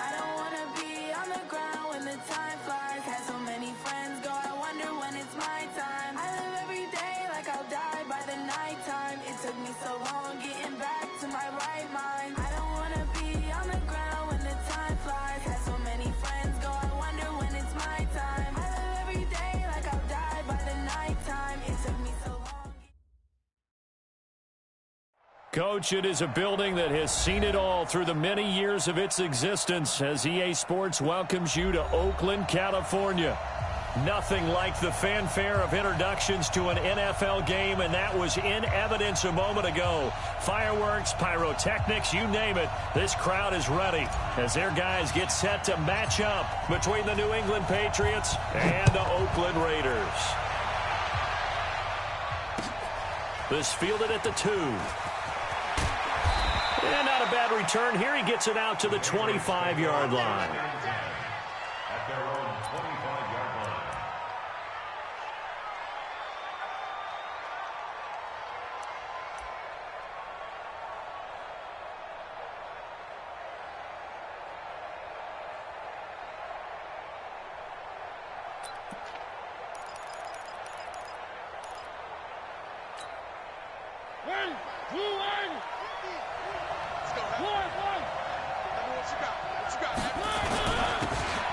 I don't wanna be on the ground when the time flies. Had so many friends go, I wonder when it's my time. I live every day like I'll die by the nighttime. It took me so long getting back to my right mind. I don't wanna be on the ground when the time flies. Had so many friends go, I wonder when it's my time. I live every day like I'll die by the nighttime. It took me so long. Coach, it is a building that has seen it all through the many years of its existence as EA Sports welcomes you to Oakland, California. Nothing like the fanfare of introductions to an NFL game, and that was in evidence a moment ago. Fireworks, pyrotechnics, you name it. This crowd is ready as their guys get set to match up between the New England Patriots and the Oakland Raiders. This fielded at the 2. And not a bad return. Here he gets it out to the 25-yard line. At their own 25-yard line.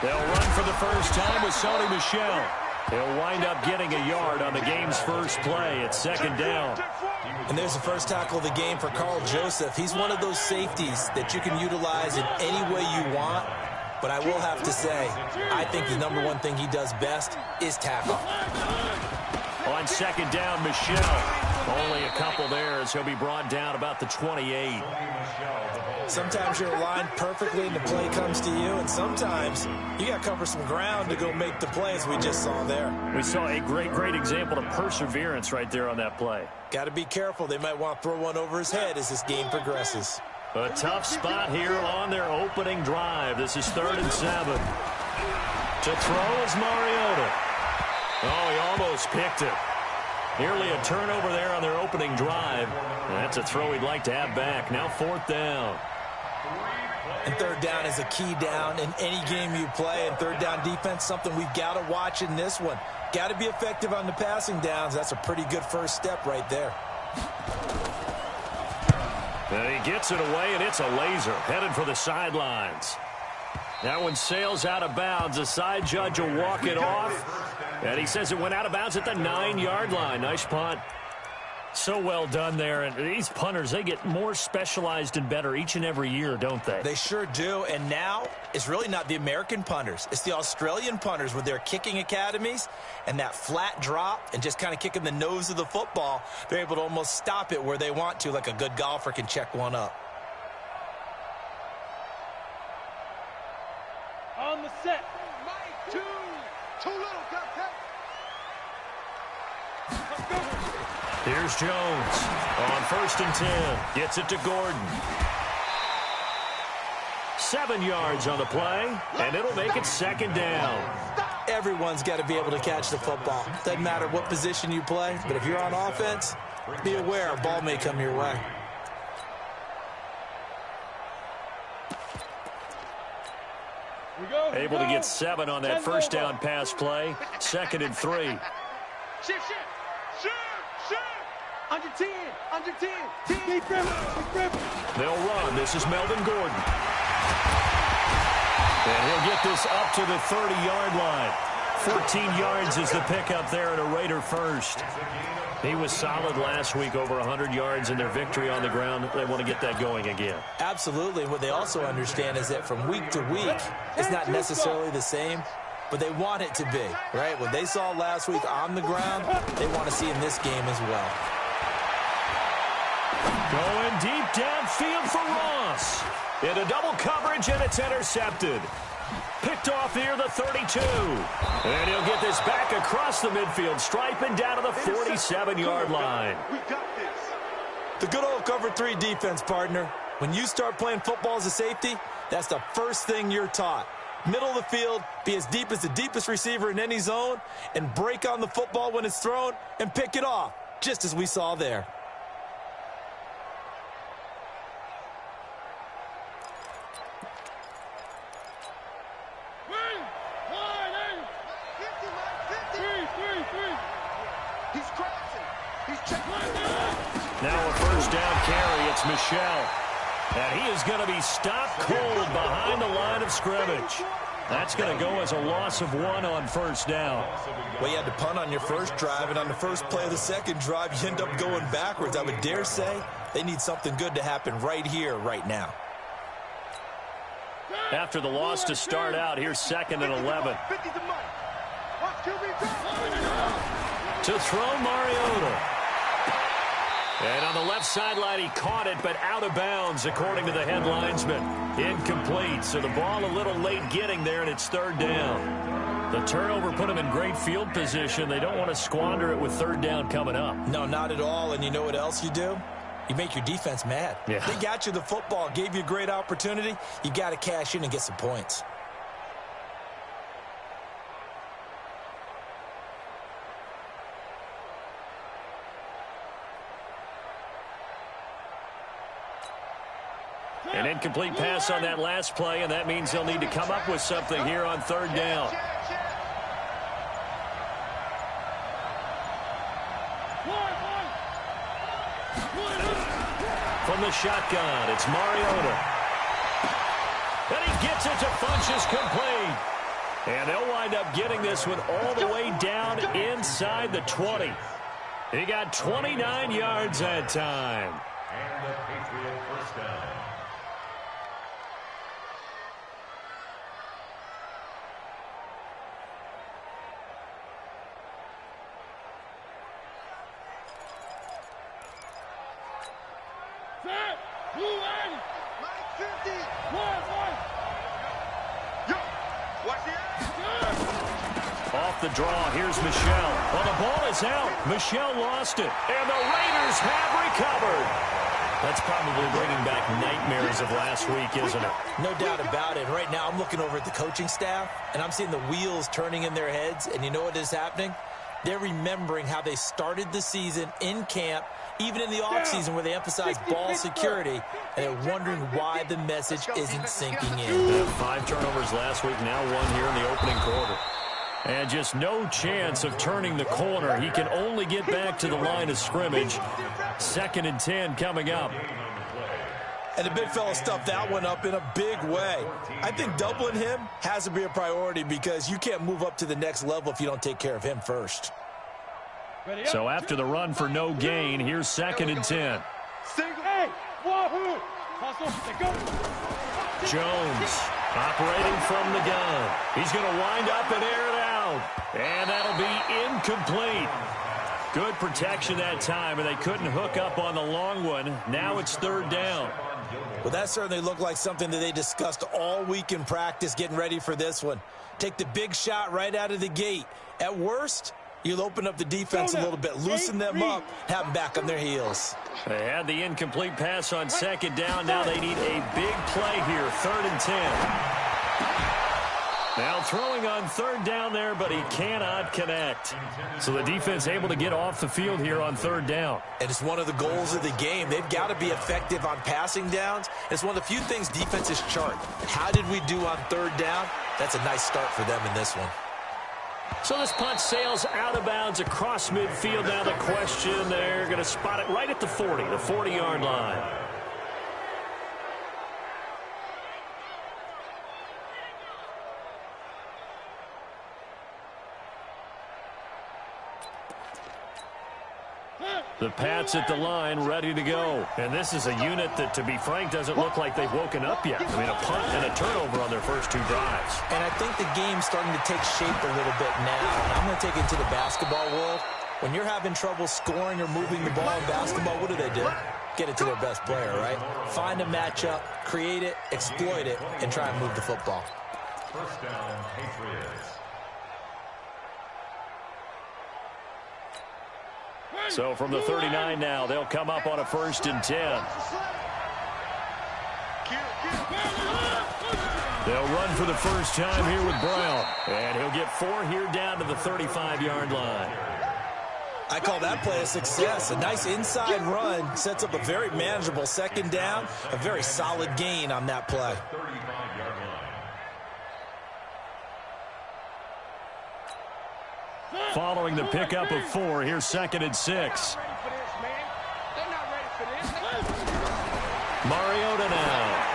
They'll run for the first time with Sony Michel. He'll wind up getting a yard on the game's first play at second down. And there's the first tackle of the game for Carl Joseph. He's one of those safeties that you can utilize in any way you want. But I will have to say, I think the number one thing he does best is tackle. On second down, Michel. Only a couple there as he'll be brought down about the 28. Sometimes you're aligned perfectly and the play comes to you, and sometimes you got to cover some ground to go make the play, as we just saw there. We saw a great example of perseverance right there on that play. Got to be careful. They might want to throw one over his head as this game progresses. A tough spot here on their opening drive. This is 3rd and 7. To throw is Mariota. Oh, he almost picked it. Nearly a turnover there on their opening drive. And that's a throw he'd like to have back. Now 4th down. And 3rd down is a key down in any game you play. And 3rd down defense, something we've got to watch in this one. Got to be effective on the passing downs. That's a pretty good first step right there. And he gets it away, and it's a laser headed for the sidelines. That one sails out of bounds. The side judge will walk it off. And he says it went out of bounds at the 9-yard line. Nice punt. So well done there. And these punters, they get more specialized and better each and every year, don't they? They sure do. And now it's really not the American punters. It's the Australian punters with their kicking academies and that flat drop and just kind of kicking the nose of the football. They're able to almost stop it where they want to, like a good golfer can check one up. On the set. Too little, Captain. Let's go. Here's Jones on 1st and 10. Gets it to Gordon. 7 yards on the play, and it'll make it 2nd down. Everyone's got to be able to catch the football. Doesn't matter what position you play, but if you're on offense, be aware a ball may come your way. Able to get 7 on that first down pass play. 2nd and 3. Shift. Under 10. They'll run. This is Melvin Gordon. And he'll get this up to the 30-yard line. 14 yards is the pickup there and a Raider first. He was solid last week, over 100 yards in their victory on the ground. They want to get that going again. Absolutely. What they also understand is that from week to week, it's not necessarily the same, but they want it to be, right? What they saw last week on the ground, they want to see in this game as well. Going deep downfield for Ross. Into double coverage, and it's intercepted. Picked off near the 32. And he'll get this back across the midfield stripe and down to the 47-yard line. We got this. The good old cover 3 defense, partner. When you start playing football as a safety, that's the first thing you're taught. Middle of the field, be as deep as the deepest receiver in any zone, and break on the football when it's thrown and pick it off, just as we saw there. first down carry. It's Michel. And he is going to be stopped cold behind the line of scrimmage. That's going to go as a loss of 1 on first down. Well, you had to punt on your first drive, and on the first play of the second drive, you end up going backwards. I would dare say they need something good to happen right here, right now. After the loss to start out, here's 2nd and 11. To throw Mariota. And on the left sideline, he caught it, but out of bounds, according to the head linesman. Incomplete, so the ball a little late getting there, and it's 3rd down. The turnover put them in great field position. They don't want to squander it with 3rd down coming up. No, not at all, and you know what else you do? You make your defense mad. Yeah. They got you the football, gave you a great opportunity. You got to cash in and get some points. An incomplete pass on that last play, and that means they'll need to come up with something here on 3rd down. From the shotgun, it's Mariota. And he gets it to Funchess complete. And they'll wind up getting this one all the way down inside the 20. He got 29 yards that time. And the Patriot first down. Off the draw, here's Michel. Well, the ball is out. Michel lost it, and the Raiders have recovered. That's probably bringing back nightmares of last week, isn't it? No doubt about it. Right now, I'm looking over at the coaching staff, and I'm seeing the wheels turning in their heads, and you know what is happening? They're remembering how they started the season in camp, even in the offseason where they emphasized ball security, and they're wondering why the message isn't sinking in. 5 turnovers last week, now 1 here in the opening quarter. And just no chance of turning the corner. He can only get back to the line of scrimmage. 2nd and 10 coming up. And the big fella stuffed that one up in a big way. I think doubling him has to be a priority because you can't move up to the next level if you don't take care of him first. So after the run for no gain, here's 2nd and 10. Jones operating from the gun. He's going to wind up and air it out. And that'll be incomplete. Good protection that time, and they couldn't hook up on the long one. Now it's 3rd down. Well, that certainly looked like something that they discussed all week in practice getting ready for this one. Take the big shot right out of the gate. At worst, you'll open up the defense a little bit, loosen them up, have them back on their heels. They had the incomplete pass on 2nd down. Now they need a big play here, 3rd and 10. Now throwing on 3rd down there, but he cannot connect. So the defense able to get off the field here on 3rd down. And it's one of the goals of the game. They've got to be effective on passing downs. It's one of the few things defenses chart. How did we do on 3rd down? That's a nice start for them in this one. So this punt sails out of bounds across midfield. Now the question, they're going to spot it right at the 40, the 40-yard line. The Pats at the line, ready to go. And this is a unit that, to be frank, doesn't look like they've woken up yet. I mean, a punt and a turnover on their first 2 drives. And I think the game's starting to take shape a little bit now. And I'm going to take it to the basketball world. When you're having trouble scoring or moving the ball in basketball, what do? Get it to their best player, right? Find a matchup, create it, exploit it, and try and move the football. First down, Patriots. So from the 39 now, they'll come up on a 1st and 10. They'll run for the first time here with Brown. And he'll get 4 here down to the 35-yard line. I call that play a success. A nice inside run sets up a very manageable 2nd down. A very solid gain on that play. 35-yard line. Following the pickup of 4, here's 2nd and 6. They're not ready for this. Mariota now.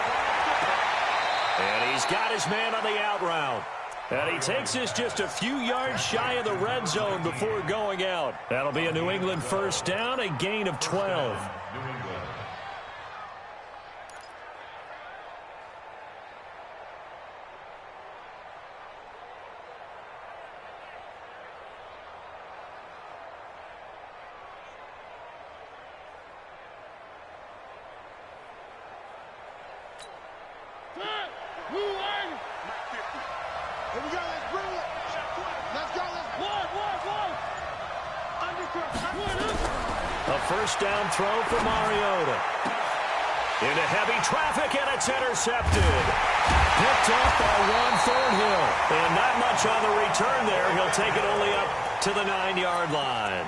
And he's got his man on the out route. And he takes this just a few yards shy of the red zone before going out. That'll be a New England first down, a gain of 12. A first down throw for Mariota. Into heavy traffic, and it's intercepted. Picked up by Ron Thornhill. And not much on the return there. He'll take it only up to the 9-yard line.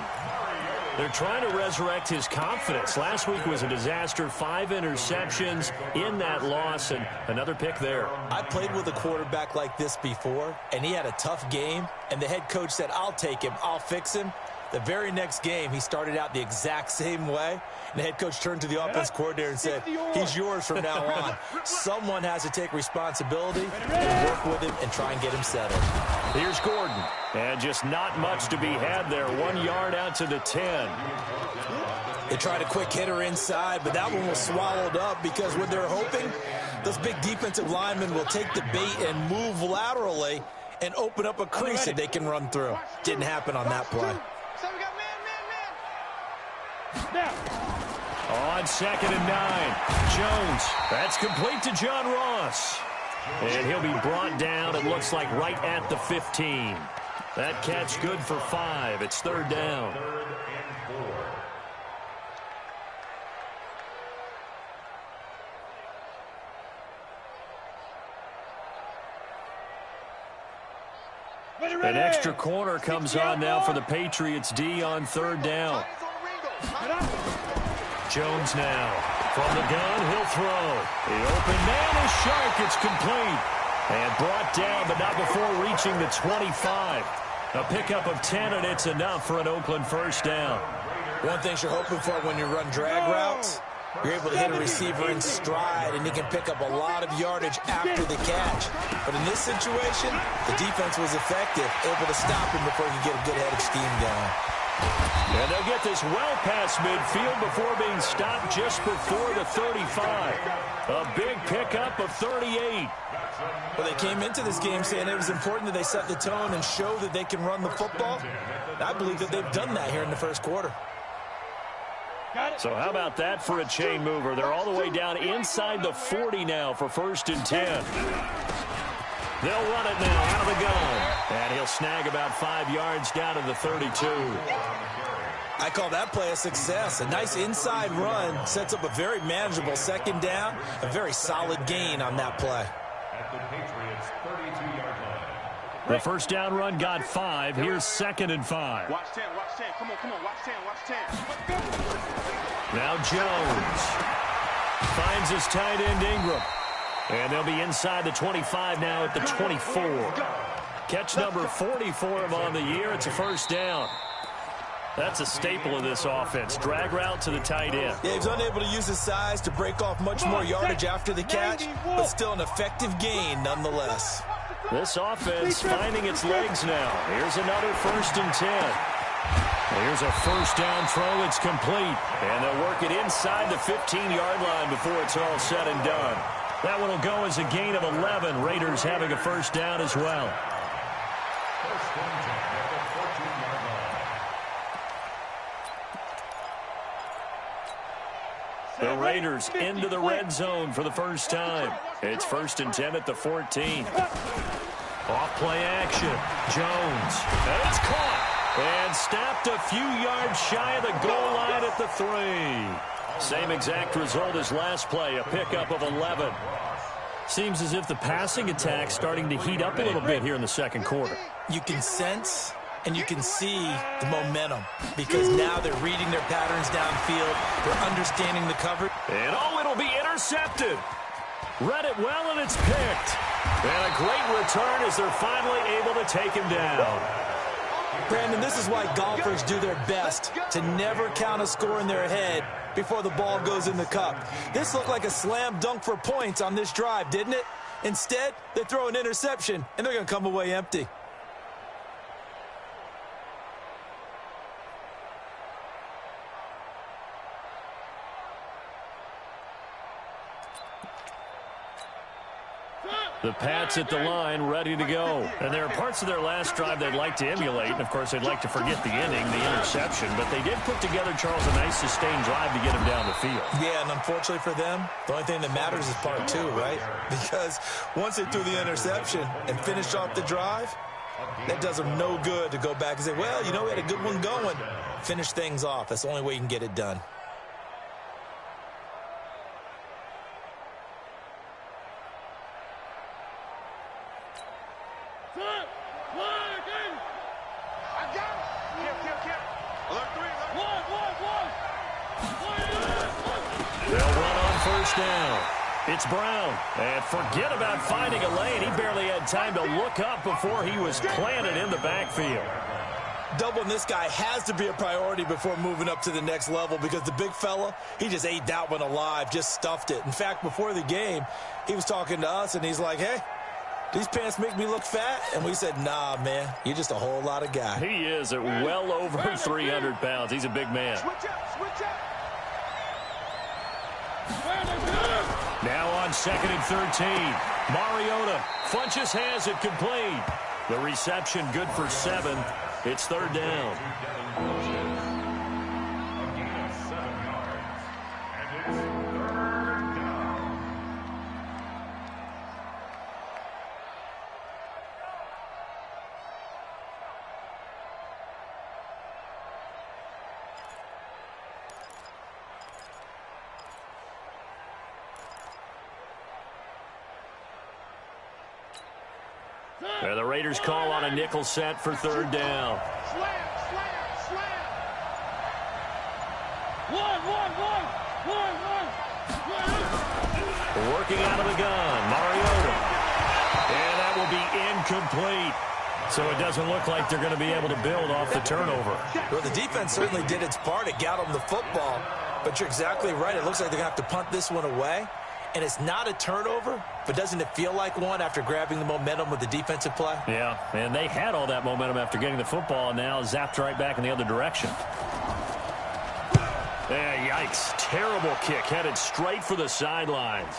They're trying to resurrect his confidence. Last week was a disaster. 5 interceptions in that loss, and another pick there. I played with a quarterback like this before, and he had a tough game, and the head coach said, I'll take him, I'll fix him. The very next game, he started out the exact same way. And the head coach turned to the offense coordinator and said, he's yours from now on. Someone has to take responsibility and work with him and try and get him settled. Here's Gordon. And just not much to be had there. 1 yard out to the 10. They tried a quick hitter inside, but that one was swallowed up because what they're hoping, those big defensive linemen will take the bait and move laterally and open up a crease that they can run through. Didn't happen on that play. On 2nd and 9, Jones. That's complete to John Ross. And he'll be brought down, it looks like, right at the 15. That catch good for 5. It's 3rd down. An extra corner comes on now for the Patriots D on 3rd down. Jones now. From the gun, he'll throw. The open man is sharp. It's complete. And brought down, but not before reaching the 25. A pickup of 10, and it's enough for an Oakland first down. One thing you're hoping for when you run drag routes, you're able to hit a receiver in stride, and he can pick up a lot of yardage after the catch. But in this situation, the defense was effective, able to stop him before he could get a good head of steam going. And they'll get this well past midfield before being stopped just before the 35. A big pickup of 38. Well, they came into this game saying it was important that they set the tone and show that they can run the football. I believe that they've done that here in the first quarter. So how about that for a chain mover? They're all the way down inside the 40 now for 1st and 10. They'll run it now out of the gun. And he'll snag about 5 yards down to the 32. I call that play a success. A nice inside run sets up a very manageable 2nd down. A very solid gain on that play. At the Patriots' 32-yard line. The first down run got 5. Here's 2nd and 5. Watch 10, watch 10. Come on, watch 10, watch 10. Now Jones finds his tight end Ingram. And they'll be inside the 25 now at the 24. Catch number 40 for him on the year. It's a first down. That's a staple of this offense. Drag route to the tight end. Yeah, he was unable to use his size to break off much more yardage after the catch, but still an effective gain nonetheless. This offense finding its legs now. Here's another 1st and 10. Here's a first down throw. It's complete. And they'll work it inside the 15-yard line before it's all said and done. That one will go as a gain of 11. Raiders having a first down as well. First and 10 at the 14-yard line. The Raiders into the red zone for the first time. It's 1st and 10 at the 14. Off play action. Jones. And it's caught. And stopped a few yards shy of the goal line at the 3. Same exact result as last play, a pickup of 11. Seems as if the passing attack's starting to heat up a little bit here in the second quarter. You can sense and you can see the momentum because now they're reading their patterns downfield. They're understanding the coverage. And oh, it'll be intercepted. Read it well, and it's picked. And a great return as they're finally able to take him down. Brandon, this is why golfers do their best to never count a score in their head before the ball goes in the cup. This looked like a slam dunk for points on this drive, didn't it? Instead, they throw an interception, and they're going to come away empty. The Pats at the line, ready to go. And there are parts of their last drive they'd like to emulate. And, of course, they'd like to forget the inning, the interception. But they did put together, Charles, a nice sustained drive to get him down the field. Yeah, and unfortunately for them, the only thing that matters is part two, right? Because once they threw the interception and finished off the drive, that does them no good to go back and say, well, you know, we had a good one going. Finish things off. That's the only way you can get it done. Down. It's Brown. And forget about finding a lane. He barely had time to look up before he was planted in the backfield. Doubling this guy has to be a priority before moving up to the next level because the big fella, he just ate that one alive, just stuffed it. In fact, before the game, he was talking to us, and he's like, hey, these pants make me look fat? And we said, nah, man, you're just a whole lot of guy. He is at well over 300 pounds. He's a big man. Switch up. Now on 2nd and 13. Mariota. Funches has it complete. The reception good for 7. It's 3rd down. A gain of 7 yards. And it's 3rd down. And the Raiders call on a nickel set for 3rd down. Slam. Working out of the gun, Mariota. And that will be incomplete. So it doesn't look like they're going to be able to build off the turnover. Well, the defense certainly did its part. It got them the football. But you're exactly right. It looks like they're going to have to punt this one away. And it's not a turnover, but doesn't it feel like one after grabbing the momentum with the defensive play? Yeah, and they had all that momentum after getting the football, and now zapped right back in the other direction. Yikes. Terrible kick headed straight for the sidelines.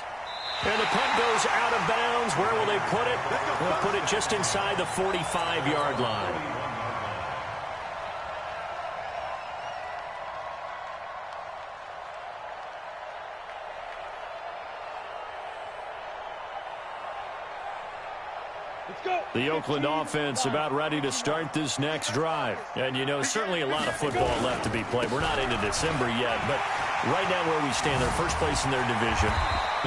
And the punt goes out of bounds. Where will they put it? They'll put it just inside the 45-yard line. The Oakland offense about ready to start this next drive. And, you know, certainly a lot of football left to be played. We're not into December yet, but right now where we stand, they're first place in their division.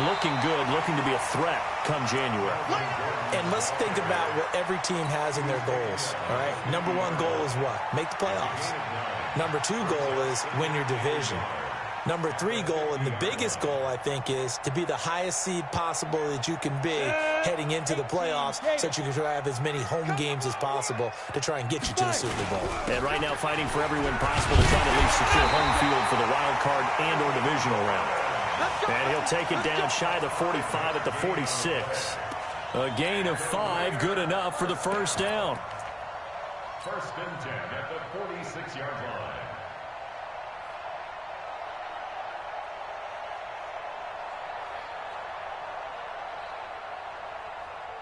Looking good, looking to be a threat come January. And let's think about what every team has in their goals, all right? Number 1 goal is what? Make the playoffs. Number 2 goal is win your division. Number 3 goal, and the biggest goal, I think, is to be the highest seed possible that you can be heading into the playoffs so that you can have as many home games as possible to try and get you to the Super Bowl. And right now fighting for every win possible to try to at least secure home field for the wild card and or divisional round. And he'll take it down shy of the 45 at the 46. A gain of 5, good enough for the first down. 1st and 10 at the 46-yard line.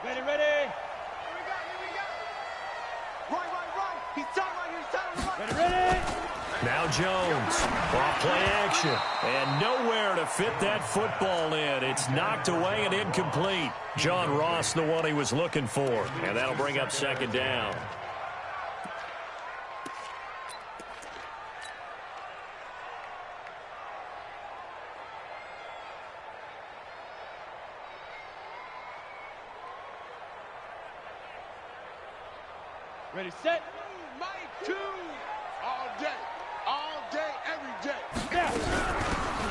Ready. Here we go. Right. He's turning right. Ready. Now Jones, off play action, and nowhere to fit that football in. It's knocked away and incomplete. John Ross, the one he was looking for, and that'll bring up 2nd down. Ready, set. Mike 2. All day, every day. Yeah.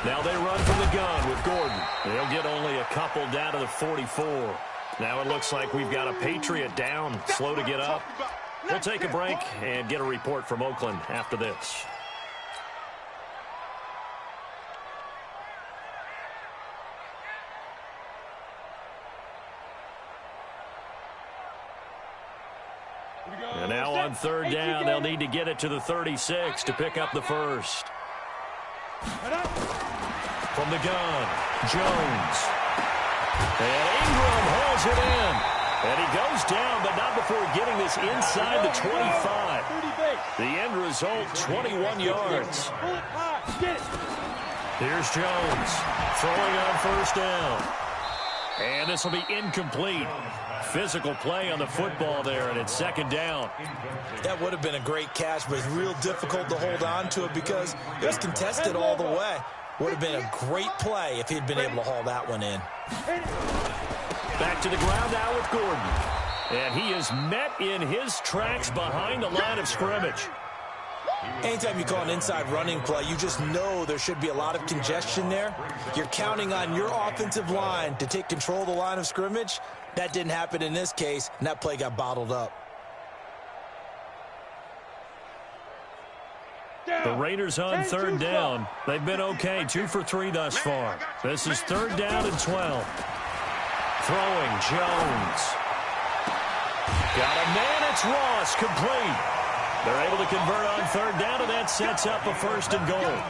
Now they run from the gun with Gordon. They'll get only a couple down to the 44. Now it looks like we've got a Patriot down, slow to get up. We'll take a break and get a report from Oakland after this. And now on third down, they'll need to get it to the 36 to pick up the first. From the gun, Jones. And Ingram holds it in. And he goes down, but not before getting this inside the 25. The end result, 21 yards. Here's Jones throwing on first down. And this will be incomplete. Physical play on the football there, and it's second down. That would have been a great catch, but it's real difficult to hold on to it because it was contested all the way. Would have been a great play if he'd been able to haul that one in. Back to the ground now with Gordon. And he is met in his tracks behind the line of scrimmage. Anytime you call an inside running play, you just know there should be a lot of congestion there. You're counting on your offensive line to take control of the line of scrimmage. That didn't happen in this case, and that play got bottled up. The Raiders on third down. They've been okay, 2 for 3 thus far. This is third down and 12. Throwing, Jones. Got a man, it's Ross, complete. They're able to convert on third down, and that sets up a first and goal.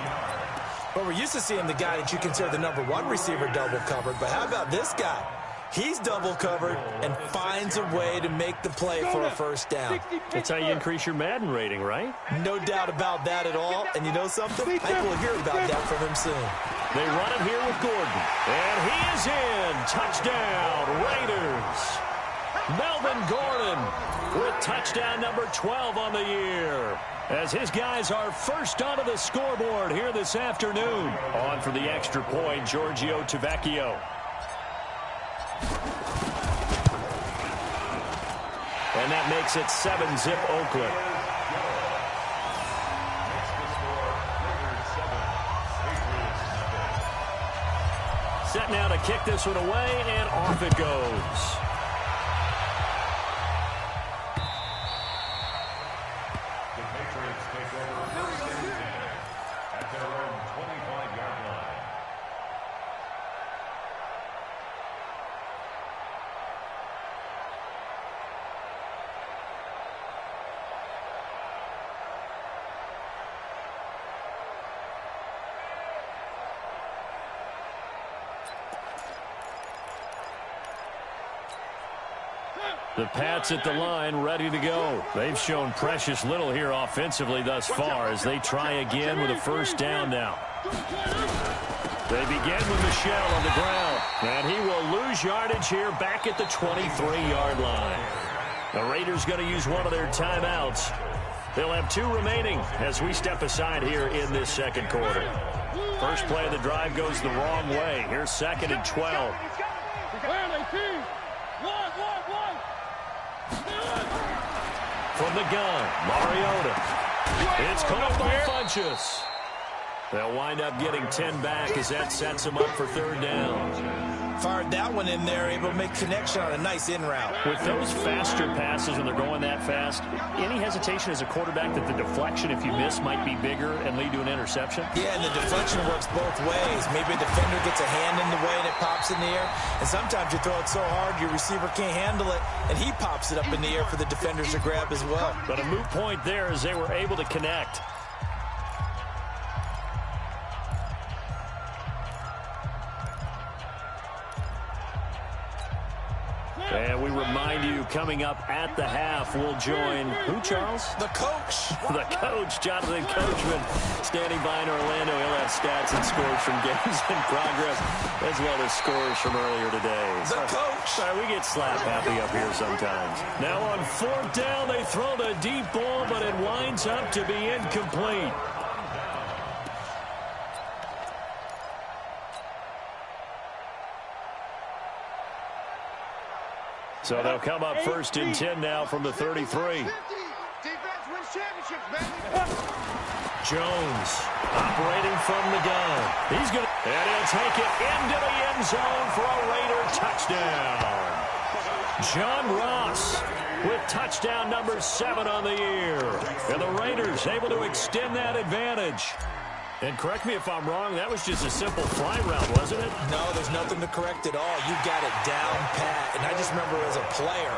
But we're used to seeing the guy that you consider the number 1 receiver double covered, but how about this guy? He's double covered and finds a way to make the play for a first down. That's how you increase your Madden rating, right? No doubt about that at all. And you know something? I think we'll hear about that from him soon. They run it here with Gordon. And he is in. Touchdown, Raiders. Melvin Gordon with touchdown number 12 on the year, as his guys are first onto the scoreboard here this afternoon. On for the extra point, Giorgio Tavecchio. And that makes it 7-zip Oakland. Set now to kick this one away, and off it goes. The Patriots take over first and 10 at their own 25-yard line. The Pats at the line, ready to go. They've shown precious little here offensively thus far as they try again with a first down now. They begin with Michel on the ground, and he will lose yardage here back at the 23-yard line. The Raiders going to use one of their timeouts. They'll have 2 remaining as we step aside here in this second quarter. First play of the drive goes the wrong way. Here's second and 12. From the gun, Mariota. It's caught by Funchess. They'll wind up getting 10 back as that sets them up for third down. Fired that one in there, able to make connection on a nice in route. With those faster passes when they're going that fast, any hesitation as a quarterback that the deflection, if you miss, might be bigger and lead to an interception? Yeah, and the deflection works both ways. Maybe a defender gets a hand in the way and it pops in the air. And sometimes you throw it so hard your receiver can't handle it, and he pops it up in the air for the defenders to grab as well. But a moot point there as they were able to connect. And we remind you, coming up at the half, we'll join who, Charles? The coach. The coach, Jonathan Coachman, standing by in Orlando. He'll have stats and scores from games in progress, as well as scores from earlier today. The coach. Sorry, we get slap happy up here sometimes. Now on fourth down, they throw the deep ball, but it winds up to be incomplete. So they'll come up first and 10 now from the 33. Jones operating from the gun. He's going to, and he'll take it into the end zone for a Raider touchdown. John Ross with touchdown number 7 on the year. And the Raiders able to extend that advantage. And correct me if I'm wrong, that was just a simple fly route, wasn't it? No, there's nothing to correct at all. You got it down pat. And I just remember as a player,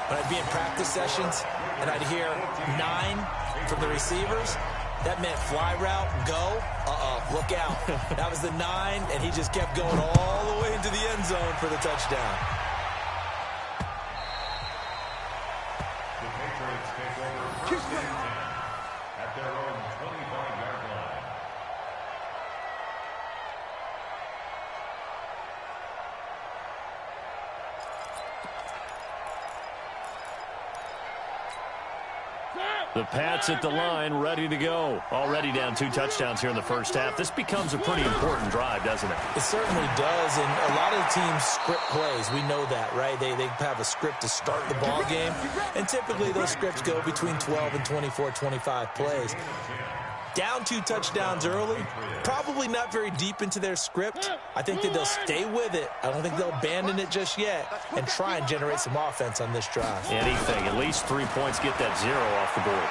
when I'd be in practice sessions and I'd hear 9 from the receivers, that meant fly route, go, look out. That was the 9, and he just kept going all the way into the end zone for the touchdown. The Patriots take over first and 10 at their own 25-yard line. The Pats at the line, ready to go. Already down 2 touchdowns here in the first half. This becomes a pretty important drive, doesn't it? It certainly does, and a lot of the teams script plays. We know that, right? They have a script to start the ball game, and typically those scripts go between 12 and 24, 25 plays. Down 2 touchdowns early, probably not very deep into their script. I think that they'll stay with it. I don't think they'll abandon it just yet and try and generate some offense on this drive. Anything, at least 3 points, get that 0 off the board.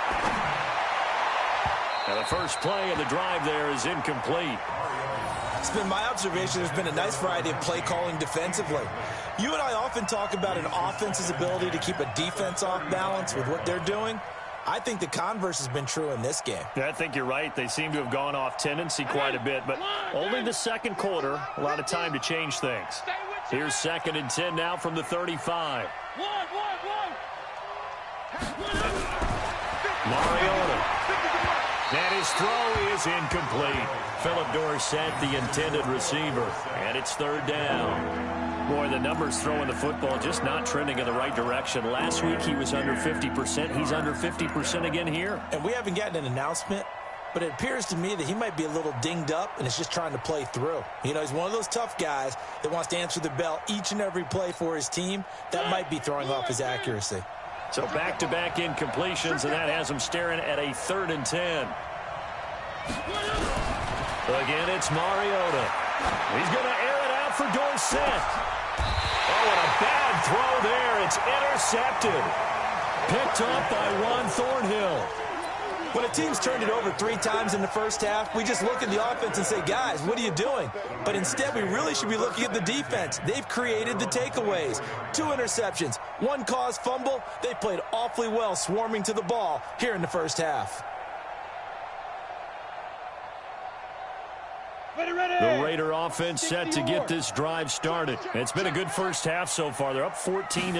Now the first play of the drive there is incomplete. It's been my observation there's been a nice variety of play calling defensively. You and I often talk about an offense's ability to keep a defense off balance with what they're doing. I think the converse has been true in this game. Yeah, I think you're right. They seem to have gone off tendency quite a bit, but only the second quarter, a lot of time to change things. Here's 2nd and 10 now from the 35. Mariota. And his throw is incomplete. Philip Dorsett, the intended receiver, and it's 3rd down. Boy, the numbers throwing the football just not trending in the right direction. Last week he was under 50%. He's under 50% again here. And we haven't gotten an announcement, but it appears to me that he might be a little dinged up and is just trying to play through. You know, he's one of those tough guys that wants to answer the bell each and every play for his team. That might be throwing off his accuracy. So back-to-back incompletions, and that has him staring at a 3rd and 10. Again, it's Mariota. He's going to air it out for Dorsett. Oh, and a bad throw there. It's intercepted. Picked up by Juan Thornhill. When a team's turned it over 3 times in the first half, we just look at the offense and say, guys, what are you doing? But instead, we really should be looking at the defense. They've created the takeaways. 2 interceptions, 1 caused fumble. They played awfully well swarming to the ball here in the first half. The Raider offense set to get this drive started. It's been a good first half so far. They're up 14-0.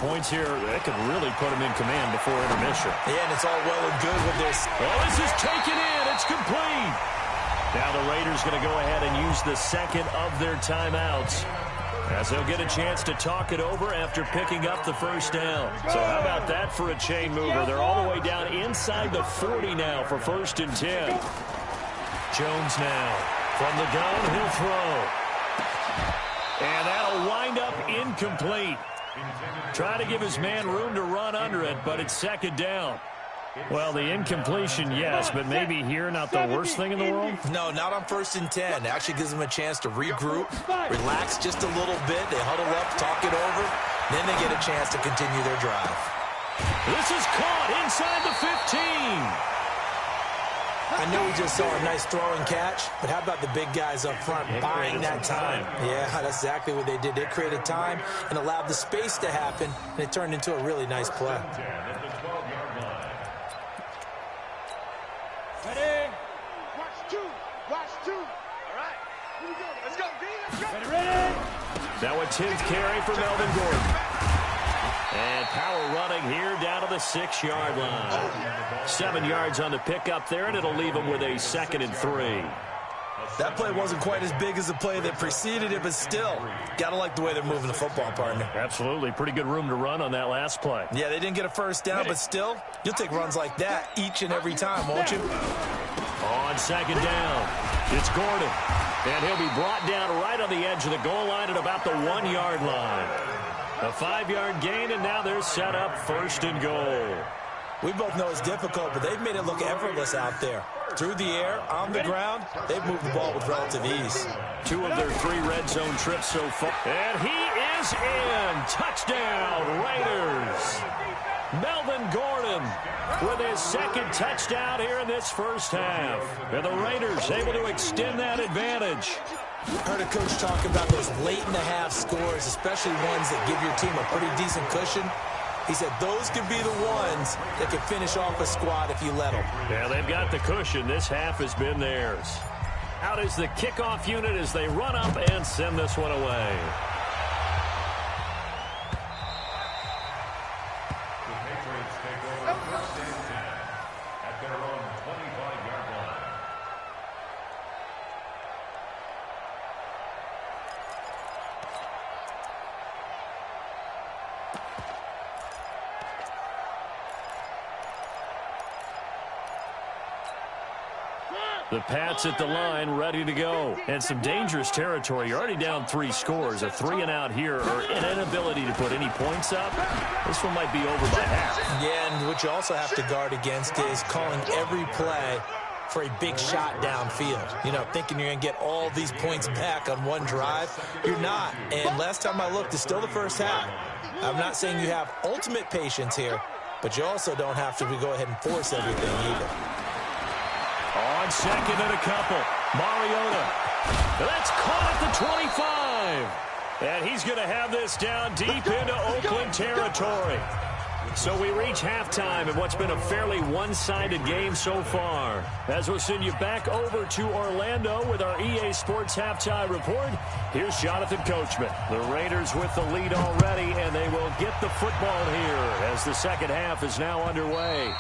Points here that could really put them in command before intermission. Yeah, and it's all well and good with this. Well, this is taken in. It's complete. Now the Raiders going to go ahead and use the second of their timeouts, as they'll get a chance to talk it over after picking up the first down. So how about that for a chain mover? They're all the way down inside the 40 now for 1st and 10. Jones now. From the gun, he'll throw. And that'll wind up incomplete. Try to give his man room to run under it, but it's 2nd down. Well, the incompletion, yes, but maybe here not the worst thing in the world? No, not on 1st and 10. It actually gives them a chance to regroup, relax just a little bit. They huddle up, talk it over. Then they get a chance to continue their drive. This is caught inside the 15. I know we just saw a nice throw and catch, but how about the big guys up front buying that time? Yeah, that's exactly what they did. They created time and allowed the space to happen, and it turned into a really nice play. Ready? Watch 2. Watch 2. All right. Here we go. Let's go, D. Let's go. Ready? Now a 10th carry for Melvin Gordon. And power running here down to the 6-yard line. 7 yards on the pickup there, and it'll leave him with a 2nd and 3. That play wasn't quite as big as the play that preceded it, but still, got to like the way they're moving the football, partner. Absolutely. Pretty good room to run on that last play. Yeah, they didn't get a first down, but still, you'll take runs like that each and every time, won't you? On 2nd down, it's Gordon. And he'll be brought down right on the edge of the goal line at about the 1-yard line. A 5-yard gain, and now they're set up 1st and goal. We both know it's difficult, but they've made it look effortless out there. Through the air, on the ground, they've moved the ball with relative ease. 2 of their 3 red zone trips so far. And he is in. Touchdown, Raiders. Gordon with his second touchdown here in this first half. And the Raiders able to extend that advantage. Heard a coach talk about those late-in-the-half scores, especially ones that give your team a pretty decent cushion. He said those could be the ones that could finish off a squad if you let them. Yeah, they've got the cushion. This half has been theirs. Out is the kickoff unit as they run up and send this one away. The Patriots take over first and 10 at their own 25-yard line. The Pats at the line, ready to go. And some dangerous territory. You're already down 3 scores. A 3-and-out here, or an inability to put any points up. This one might be over by half. Yeah, and what you also have to guard against is calling every play for a big shot downfield. You know, thinking you're going to get all these points back on one drive. You're not. And last time I looked, it's still the first half. I'm not saying you have ultimate patience here, but you also don't have to go ahead and force everything either. On second and a couple, Mariota. That's caught at the 25. And he's going to have this down deep into Oakland territory. So we reach halftime in what's been a fairly one-sided game so far. As we'll send you back over to Orlando with our EA Sports Halftime Report, here's Jonathan Coachman. The Raiders with the lead already, and they will get the football here as the second half is now underway.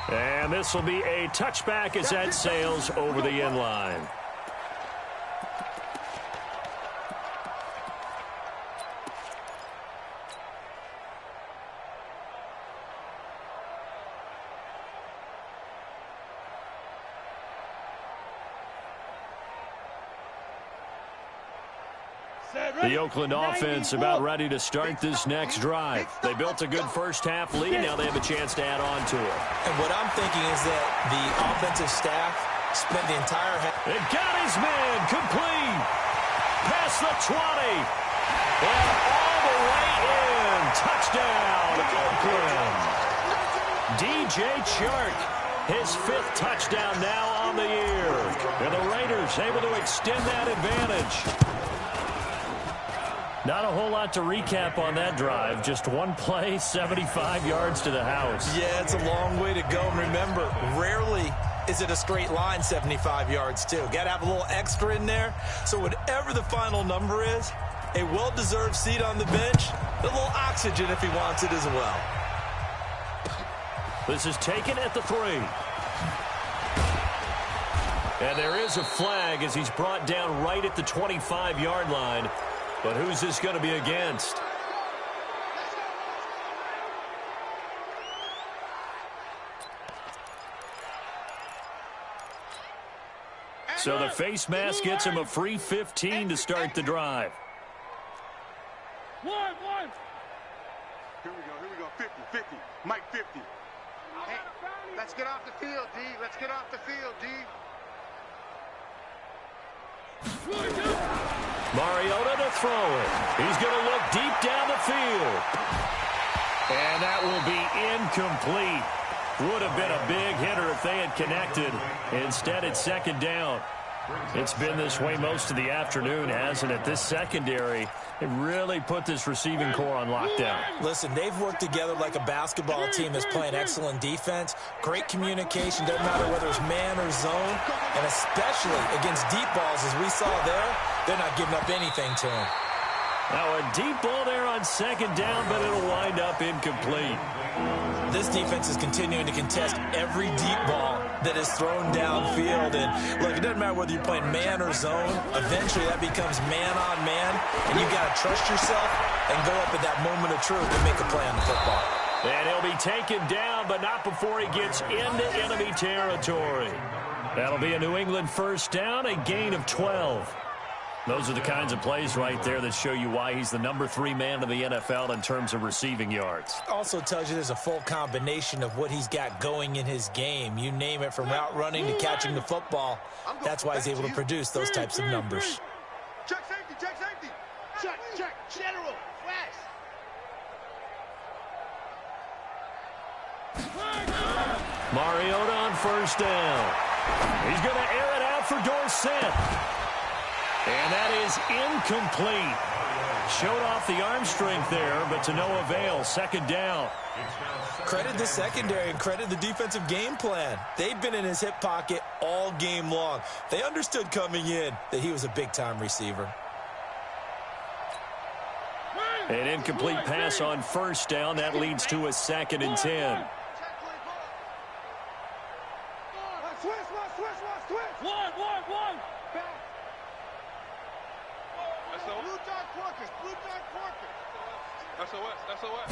And this will be a touchback as that sails over the end line. The Oakland offense about ready to start this next drive. They built a good first-half lead. Now they have a chance to add on to it. And what I'm thinking is that the offensive staff spent the entire half. It got his man complete. Past the 20. And all the way in. Touchdown, Oakland. DJ Chark, his 5th touchdown now on the year. And the Raiders able to extend that advantage. Not a whole lot to recap on that drive. Just one play, 75 yards to the house. Yeah, it's a long way to go. And remember, rarely is it a straight line 75 yards, too. Got to have a little extra in there. So whatever the final number is, a well-deserved seat on the bench, a little oxygen if he wants it as well. This is taken at the 3. And there is a flag as he's brought down right at the 25-yard line. But who's this going to be against? So the face mask gets him a free 15 to start the drive. One. Here we go. 50. Mike 50. Hey, let's get off the field, D. Let's get off the field, D. Mariota to throw it. He's going to look deep down the field. And that will be incomplete. Would have been a big hitter if they had connected. Instead, it's second down. It's been this way most of the afternoon, hasn't it? This secondary, it really put this receiving core on lockdown. Listen, they've worked together like a basketball team that's playing excellent defense. Great communication, doesn't matter whether it's man or zone. And especially against deep balls, as we saw there, they're not giving up anything to him. Now a deep ball there on second down, but it'll wind up incomplete. This defense is continuing to contest every deep ball that is thrown downfield. And look, it doesn't matter whether you're playing man or zone. Eventually that becomes man on man, and you've got to trust yourself and go up at that moment of truth and make a play on the football. And he'll be taken down, but not before he gets into enemy territory. That'll be a New England first down, a gain of 12. Those are the kinds of plays right there that show you why he's the number 3 man in the NFL in terms of receiving yards. Also tells you there's a full combination of what he's got going in his game. You name it, from route running to catching the football. That's why he's able to produce those types of numbers. Check safety. Check. General. West. Mariota on first down. He's going to air it out for Dorsett. And that is incomplete. Showed off the arm strength there, but to no avail. Second down. Credit the secondary and credit the defensive game plan. They've been in his hip pocket all game long. They understood coming in that he was a big-time receiver. An incomplete pass on first down. That leads to a 2nd and 10. Switch. One. Back. Blue dot Quarkers. SOS.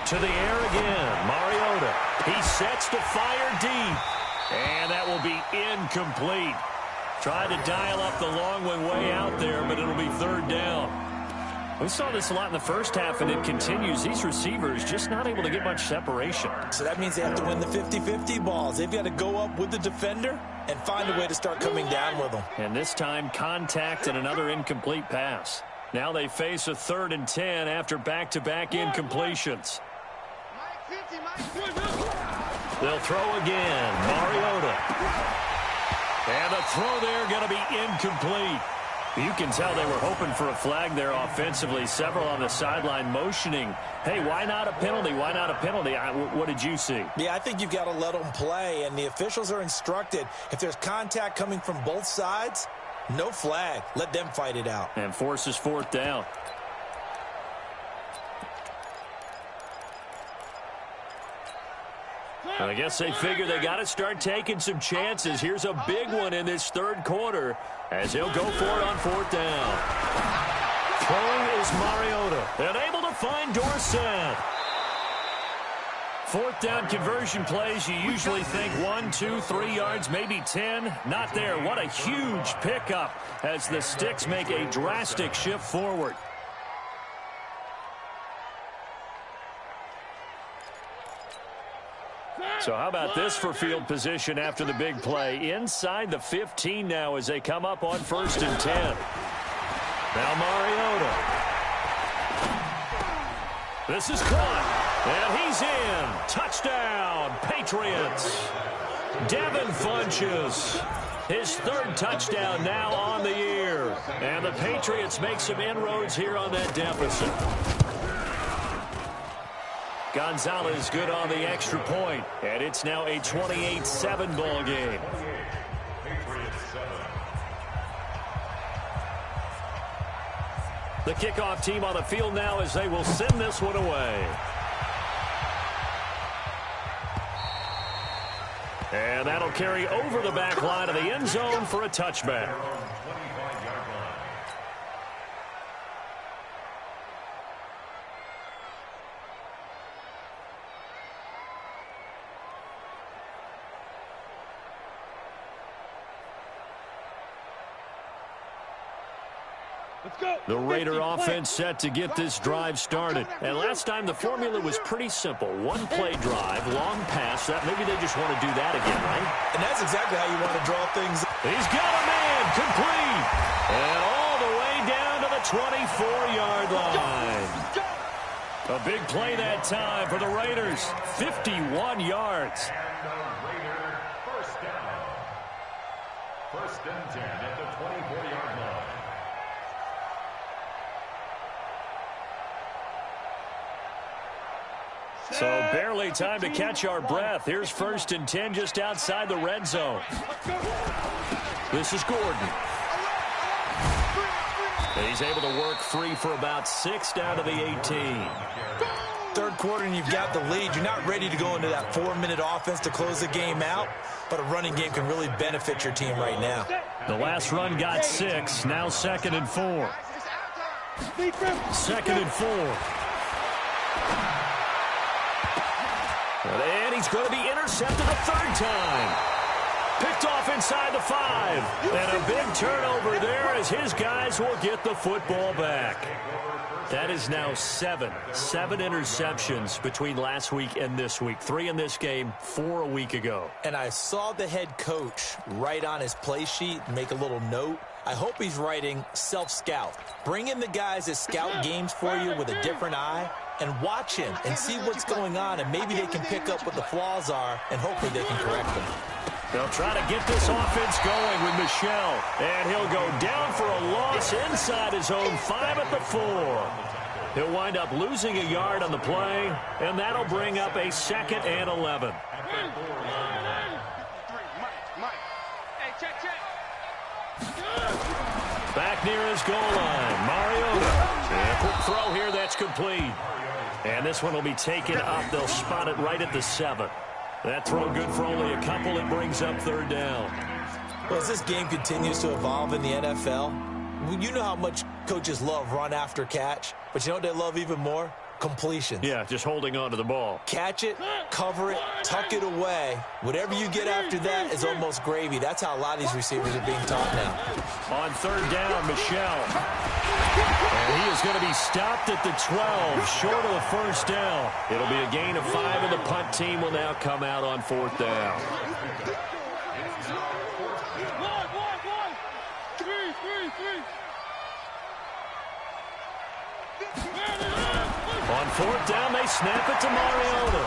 To the air again. Mariota. He sets to fire deep. And that will be incomplete. Tried to dial up the long one way out there, but it'll be 3rd down. We saw this a lot in the first half, and it continues. These receivers just not able to get much separation. So that means they have to win the 50-50 balls. They've got to go up with the defender and find a way to start coming down with them. And this time, contact and another incomplete pass. Now they face a 3rd and 10 after back-to-back incompletions. They'll throw again. Mariota. And the throw there going to be incomplete. You can tell they were hoping for a flag there offensively. Several on the sideline motioning, hey, why not a penalty? Why not a penalty? What did you see? Yeah, I think you've got to let them play, and the officials are instructed. If there's contact coming from both sides, no flag. Let them fight it out. And forces 4th down. I guess they figure they got to start taking some chances. Here's a big one in this 3rd quarter as he'll go for it on 4th down. Throwing is Mariota. And able to find Dorsett. 4th down conversion plays, you usually think 1, 2, 3 yards, maybe 10. Not there. What a huge pickup as the Sticks make a drastic shift forward. So how about this for field position after the big play? Inside the 15 now as they come up on 1st and 10. Now Mariota. This is caught. And he's in. Touchdown, Patriots. Devin Funchess. His 3rd touchdown now on the year. And the Patriots make some inroads here on that deficit. Gonzalez good on the extra point, and it's now a 28-7 ball game. The kickoff team on the field now as they will send this one away. And that'll carry over the back line of the end zone for a touchback. The Raider offense set to get this drive started. And last time the formula was pretty simple. One play drive, long pass. Maybe they just want to do that again, right? And that's exactly how you want to draw things. He's got a man, complete. And all the way down to the 24-yard line. A big play that time for the Raiders. 51 yards. And the Raider first down. 1st and 10 at the 24-yard line. So barely time to catch our breath. Here's 1st and 10 just outside the red zone. This is Gordon. And he's able to work free for about 6 down to the 18. 3rd quarter and you've got the lead. You're not ready to go into that 4-minute offense to close the game out, but a running game can really benefit your team right now. The last run got 6. Now 2nd and 4. 2nd and 4. And he's going to be intercepted a 3rd time. Picked off inside the 5. And a big turnover there as his guys will get the football back. That is now 7 interceptions between last week and this week. 3 in this game, 4 a week ago. And I saw the head coach write on his play sheet, make a little note. I hope he's writing self-scout. Bring in the guys that scout games for you with a different eye and watch him and see what's going on, and maybe they can pick up what the flaws are, and hopefully they can correct them. They'll try to get this offense going with Michel. And he'll go down for a loss inside his own 5 at the 4. He'll wind up losing a yard on the play, and that'll bring up a 2nd and 11. Back near his goal line, Mariota. And a quick throw here that's complete. And this one will be taken up. They'll spot it right at the 7. That throw good for only a couple. It brings up 3rd down. Well, as this game continues to evolve in the NFL, you know how much coaches love run after catch, but you know what they love even more? Completions. Yeah, just holding on to the ball. Catch it, cover it, tuck it away. Whatever you get after that is almost gravy. That's how a lot of these receivers are being taught now. On 3rd down, Michel. And he is going to be stopped at the 12, short of the 1st down. It'll be a gain of 5, and the punt team will now come out on 4th down. On 4th down, they snap it to Mariota.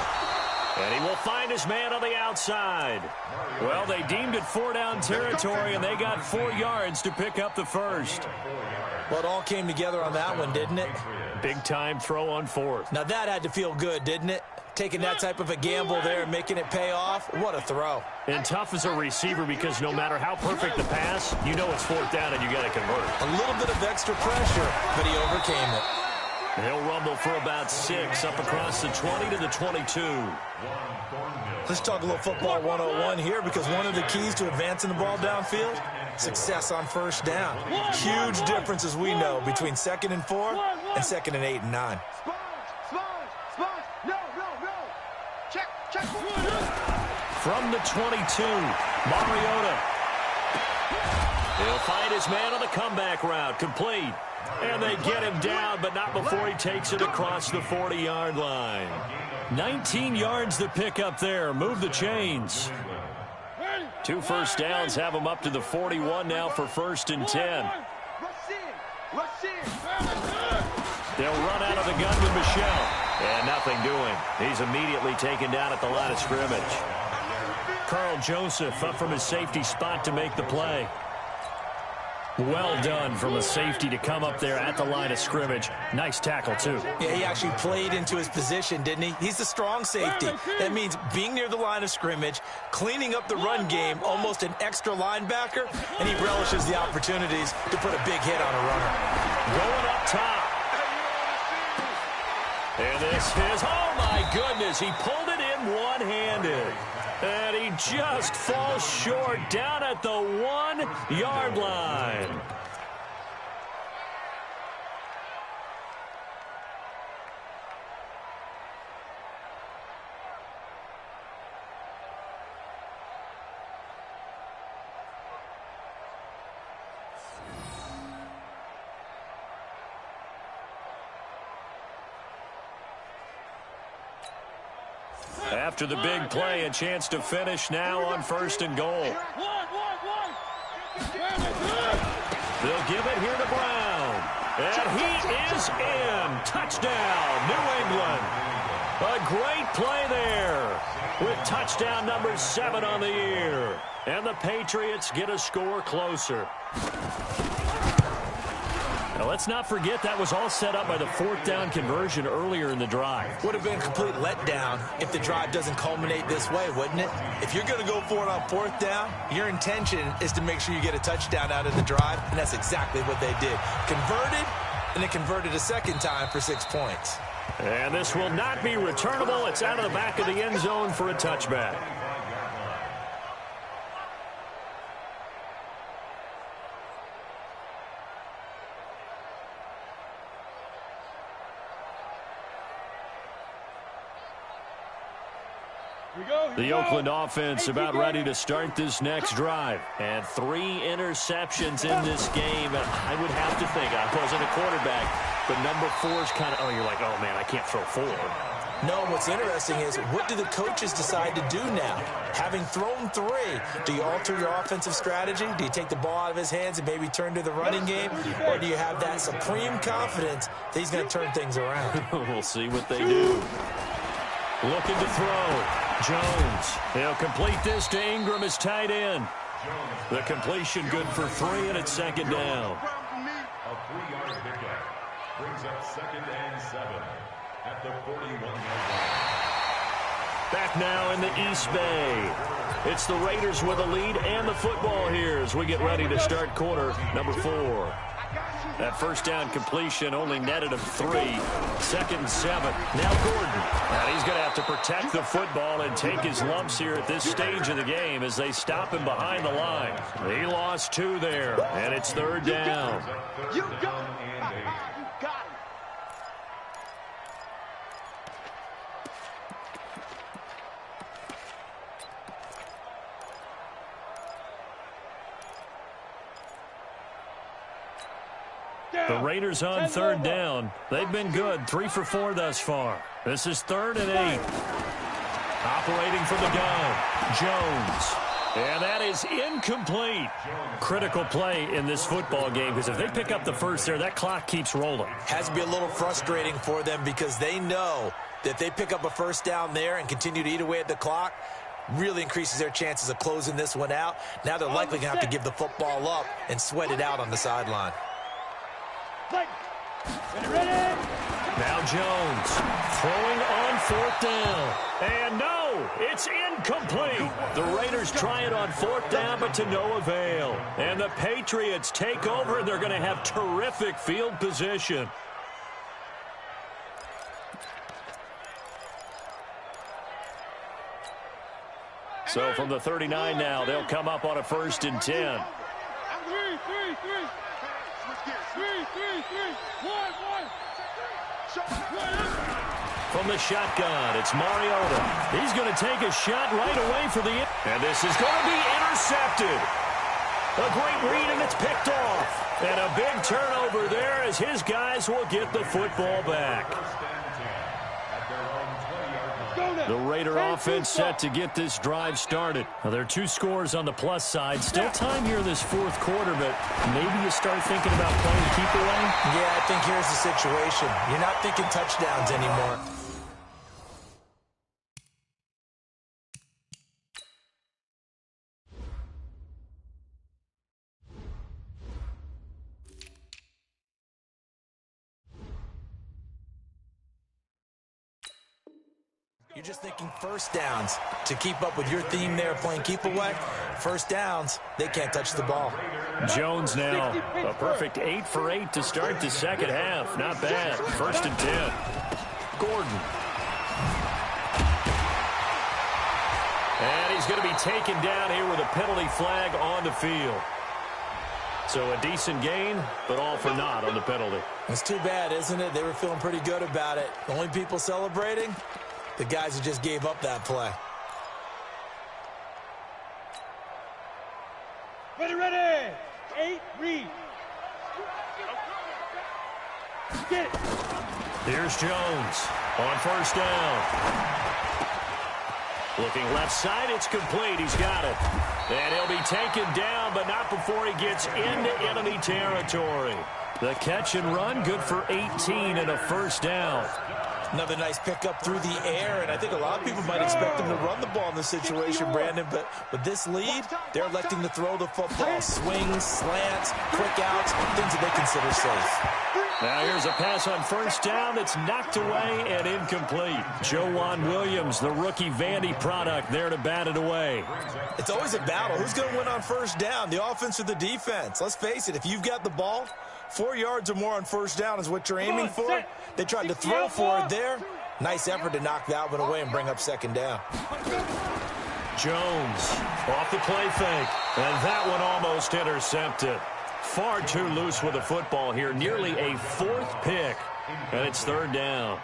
And he will find his man on the outside. Well, they deemed it 4-down territory, and they got 4 yards to pick up the 1st. Well, it all came together on that one, didn't it? Big-time throw on 4th. Now, that had to feel good, didn't it? Taking that type of a gamble there and making it pay off. What a throw. And tough as a receiver because no matter how perfect the pass, you know it's 4th down and you got to convert. A little bit of extra pressure, but he overcame it. He'll rumble for about 6 up across the 20 to the 22. Let's talk a little football 101 here, because one of the keys to advancing the ball downfield, success on 1st down. Huge difference, as we know, between 2nd and 4 and 2nd and 8 and 9. Check. From the 22, Mariota. He'll find his man on the comeback route, complete. And they get him down, but not before he takes it across the 40-yard line. 19 yards to pick up there. Move the chains. 2 first downs have him up to the 41 now for 1st and 10. They'll run out of the gun with Michel. And nothing doing. He's immediately taken down at the line of scrimmage. Carl Joseph up from his safety spot to make the play. Well done from a safety to come up there at the line of scrimmage. Nice tackle, too. Yeah, he actually played into his position, didn't he? He's the strong safety. That means being near the line of scrimmage, cleaning up the run game, almost an extra linebacker, and he relishes the opportunities to put a big hit on a runner. Going up top. And this is, oh my goodness, he pulled it in one-handed. And he just falls short down at the 1-yard line. After the big play, a chance to finish now on 1st and goal. They'll give it here to Brown. And he is in. Touchdown, New England. A great play there with touchdown number 7 on the year. And the Patriots get a score closer. Now, let's not forget that was all set up by the 4th down conversion earlier in the drive. Would have been a complete letdown if the drive doesn't culminate this way, wouldn't it? If you're going to go for it on 4th down, your intention is to make sure you get a touchdown out of the drive, and that's exactly what they did. Converted, and then converted a 2nd time for 6 points. And this will not be returnable. It's out of the back of the end zone for a touchback. The Oakland offense about ready to start this next drive. And 3 interceptions in this game. And I would have to think, I wasn't a quarterback, but number 4 is kind of, oh, you're like, oh, man, I can't throw 4. No, what's interesting is, what do the coaches decide to do now? Having thrown 3, do you alter your offensive strategy? Do you take the ball out of his hands and maybe turn to the running game? Or do you have that supreme confidence that he's going to turn things around? We'll see what they do. Looking to throw. Jones. He'll complete this to Ingram as tight end. The completion good for 3, and it's second down. A 3-yard pickup brings up 2nd and 7 at the 41-yard line. Back now in the East Bay. It's the Raiders with a lead and the football here as we get ready to start quarter number 4. That first down completion only netted him 3. 2nd and 7. Now Gordon. And he's going to have to protect the football and take his lumps here at this stage of the game as they stop him behind the line. He lost 2 there, and it's 3rd down. You got it. You got it. The Raiders on 3rd down. They've been good, 3 for 4 thus far. This is 3rd and 8. Operating from the gun, Jones. And that is incomplete. Critical play in this football game because if they pick up the first there, that clock keeps rolling. Has to be a little frustrating for them because they know that if they pick up a first down there and continue to eat away at the clock, really increases their chances of closing this one out. Now they're likely going to have to give the football up and sweat it out on the sideline. Now Jones throwing on 4th down. And no, it's incomplete. The Raiders try it on 4th down, but to no avail. And the Patriots take over, and they're going to have terrific field position. So from the 39 now, they'll come up on a 1st and 10. 1. From the shotgun, it's Mariota. He's going to take a shot right away for the... And this is going to be intercepted. A great read, and it's picked off. And a big turnover there as his guys will get the football back. The Raider offense set to get this drive started. Now, there are 2 scores on the plus side. Still time here in this 4th quarter, but maybe you start thinking about playing keep away? Yeah, I think here's the situation. You're not thinking touchdowns anymore. You're just thinking first downs to keep up with your theme there, playing keep away. First downs, they can't touch the ball. Jones now, a perfect 8 for 8 to start the second half. Not bad. 1st and 10. Gordon. And he's going to be taken down here with a penalty flag on the field. So a decent gain, but all for naught on the penalty. It's too bad, isn't it? They were feeling pretty good about it. The only people celebrating, the guys who just gave up that play. Ready. 8, read. Get it. Here's Jones on 1st down. Looking left side, it's complete. He's got it. And he'll be taken down, but not before he gets into enemy territory. The catch and run, good for 18 and a 1st down. Another nice pickup through the air, and I think a lot of people might expect them to run the ball in this situation, Brandon, but with this lead, they're electing to throw the football. Swings, slants, quick outs, things that they consider safe. Now here's a pass on 1st down that's knocked away and incomplete. Joanne Williams, the rookie Vandy product, there to bat it away. It's always a battle. Who's going to win on 1st down, the offense or the defense? Let's face it, if you've got the ball, 4 yards or more on 1st down is what you're aiming for. They tried to throw for it there. Nice effort to knock that one away and bring up 2nd down. Jones off the play fake, and that one almost intercepted. Far too loose with the football here. Nearly a 4th pick, and it's 3rd down.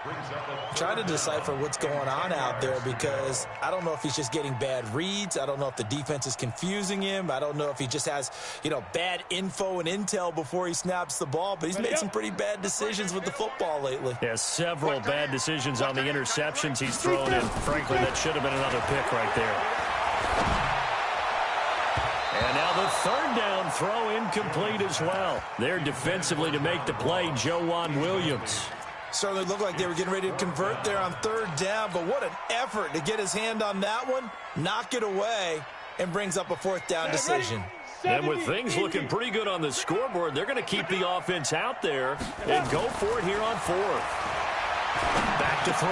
I'm trying to decipher what's going on out there because I don't know if he's just getting bad reads. I don't know if the defense is confusing him. I don't know if he just has, bad info and intel before he snaps the ball, but he's made some pretty bad decisions with the football lately. Yeah, several bad decisions on the interceptions he's thrown, and frankly, that should have been another pick right there. And now the third down throw incomplete as well. There defensively to make the play, Joejuan Williams. Certainly looked like they were getting ready to convert there on third down, but what an effort to get his hand on that one, knock it away, and brings up a fourth down decision. And with things looking pretty good on the scoreboard, they're going to keep the offense out there and go for it here on fourth. Back to throw.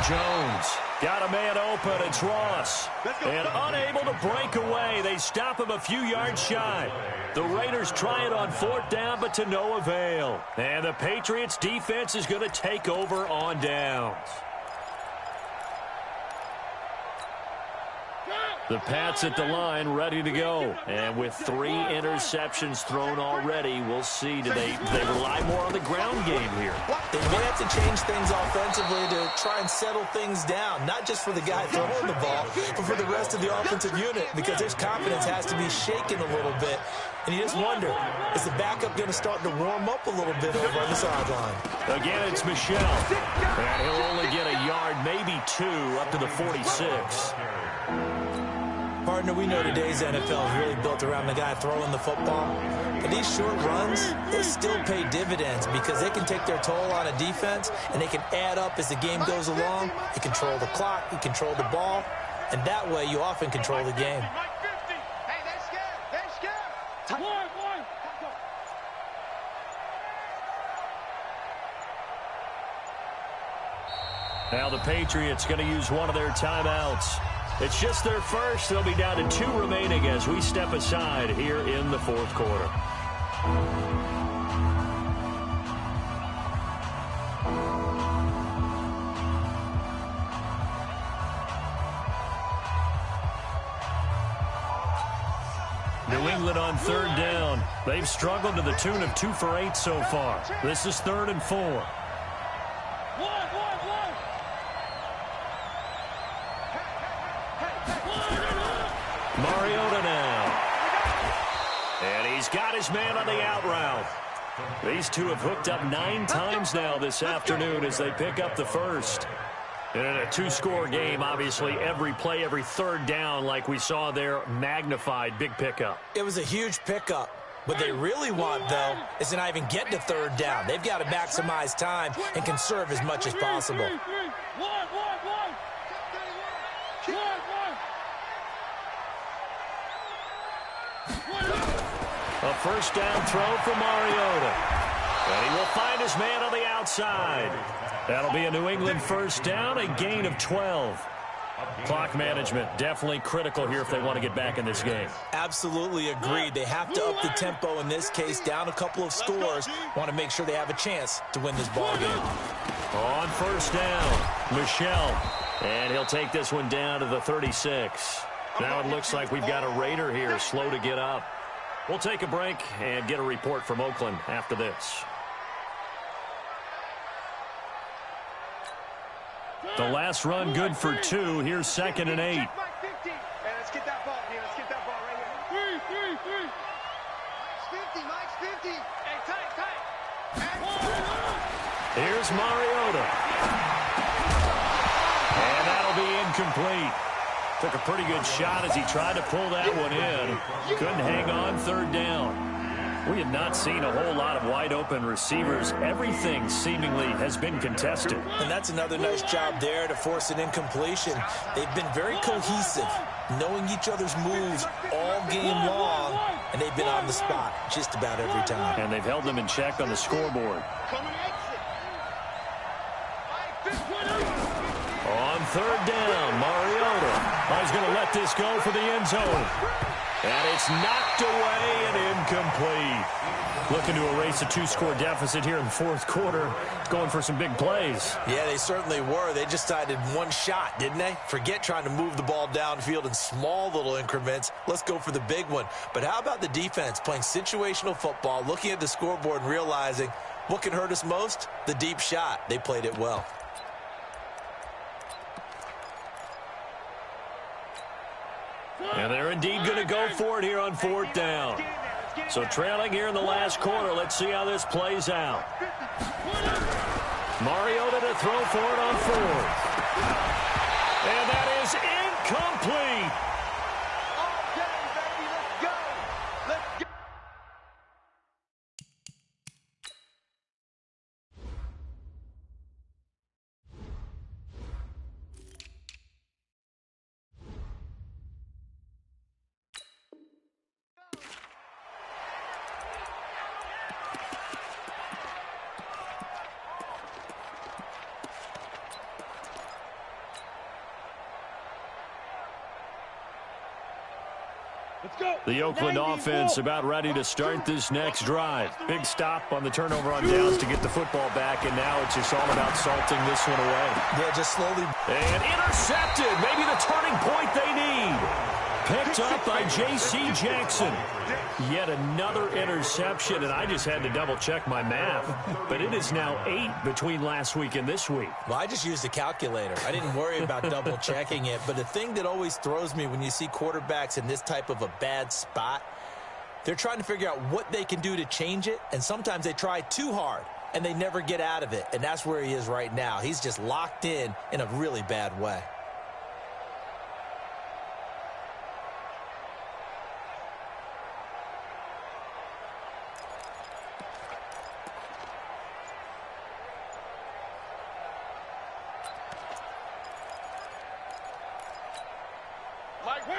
Jones got a man open. It's Ross. And unable to break away. They stop him a few yards shy. The Raiders try it on fourth down, but to no avail. And the Patriots defense is going to take over on downs. The Pats at the line, ready to go. And with 3 interceptions thrown already, we'll see. Do they rely more on the ground game here? They may have to change things offensively to try and settle things down, not just for the guy throwing the ball, but for the rest of the offensive unit, because his confidence has to be shaken a little bit. And you just wonder, is the backup going to start to warm up a little bit over on the sideline? Again, it's Michel. And he'll only get a yard, maybe 2, up to the 46. Partner, we know today's NFL is really built around the guy throwing the football. But these short runs, they still pay dividends because they can take their toll on a defense, and they can add up as the game goes along. You control the clock, you control the ball, and that way you often control the game. Now the Patriots going to use one of their timeouts. It's just their first. They'll be down to 2 remaining as we step aside here in the fourth quarter. New England on third down. They've struggled to the tune of 2 for 8 so far. This is 3rd and 4. Mariota now. And he's got his man on the out route. These two have hooked up 9 times now this afternoon as they pick up the first. And in a 2-score game, obviously, every play, every third down, like we saw there, magnified, big pickup. It was a huge pickup. What they really want, though, is to not even get to third down. They've got to maximize time and conserve as much as possible. A first down throw for Mariota. And he will find his man on the outside. That'll be a New England first down, a gain of 12. Clock management definitely critical here if they want to get back in this game. Absolutely agreed. They have to up the tempo in this case, down a couple of scores. Want to make sure they have a chance to win this ball game. On first down, Michel. And he'll take this one down to the 36. Now it looks like we've got a Raider here, slow to get up. We'll take a break and get a report from Oakland after this. The last run good for 2. Here's 2nd and 8. Hey, let's get that ball, dude. Let's get that ball right here. 3. Mike's 50, Mike's 50. Hey, tight. Here's Mariota. And that'll be incomplete. Took a pretty good shot as he tried to pull that one in. Couldn't hang on third down. We have not seen a whole lot of wide-open receivers. Everything seemingly has been contested. And that's another nice job there to force an incompletion. They've been very cohesive, knowing each other's moves all game long, and they've been on the spot just about every time. And they've held them in check on the scoreboard. On third down, Mariota. He's going to let this go for the end zone. And it's knocked away and incomplete. Looking to erase a 2-score deficit here in the fourth quarter. Going for some big plays. Yeah, they certainly were. They just decided one shot, didn't they? Forget trying to move the ball downfield in small little increments. Let's go for the big one. But how about the defense playing situational football, looking at the scoreboard and realizing What can hurt us most? The deep shot. They played it well. And they're indeed going to go for it here on 4th down. So trailing here in the last quarter. Let's see how this plays out. Mariota to throw for it on 4th. And that is incomplete. The Oakland offense about ready to start this next drive. Big stop on the turnover on downs to get the football back, and now it's just all about salting this one away. Yeah, just slowly. And intercepted. Maybe the turning point they need. Picked up by J.C. Jackson. Yet another interception, and I just had to double-check my math. But it is now 8 between last week and this week. Well, I just used a calculator. I didn't worry about double-checking it. But the thing that always throws me when you see quarterbacks in this type of a bad spot, they're trying to figure out what they can do to change it, and sometimes they try too hard, and they never get out of it. And that's where he is right now. He's just locked in a really bad way.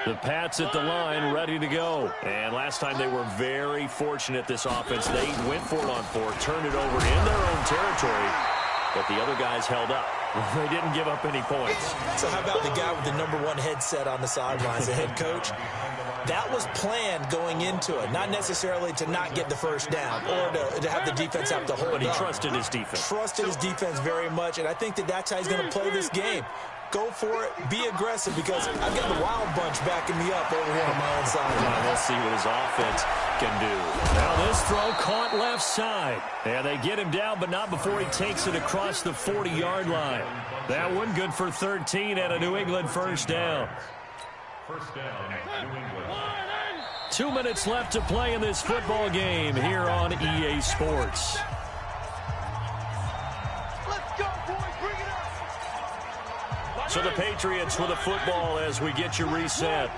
The Pats at the line, ready to go. And last time they were very fortunate, this offense. They went for it on 4th, turned it over in their own territory, but the other guys held up. They didn't give up any points. So how about the guy with the #1 headset on the sidelines, the head coach? That was planned going into it, not necessarily to not get the first down or to have the defense have to hold But he up. trusted his defense. Trusted his defense very much, and I think that's how he's going to play this game. Go for it. Be aggressive, because I've got the wild bunch backing me up over here on my own side. Well, we'll see what his offense can do. Now this throw caught left side. And they get him down, but not before he takes it across the 40-yard line. That one good for 13 and a New England first down. First down, New England. 2 minutes left to play in this football game here on EA Sports. So the Patriots with a football as we get you reset.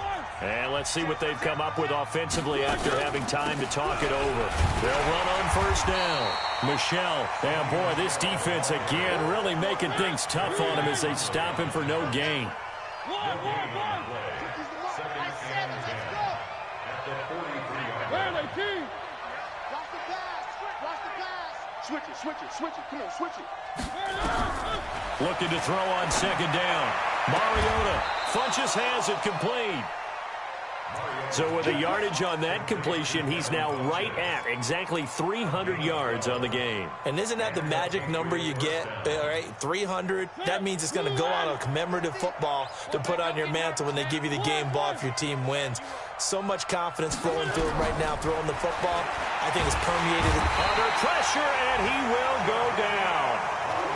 And let's see what they've come up with offensively after having time to talk it over. They'll run on first down. Michelle. And boy, this defense again really making things tough on him as they stop him for no gain. Switch it. Come on, switch it. Looking to throw on second down. Mariota. Funches has it complete. So with a yardage on that completion, he's now right at exactly 300 yards on the game. And isn't that the magic number you get? All right, 300. That means it's going to go on a commemorative football to put on your mantle when they give you the game ball if your team wins. So much confidence flowing through him right now, throwing the football. I think it's permeated. Under pressure, and he will go down.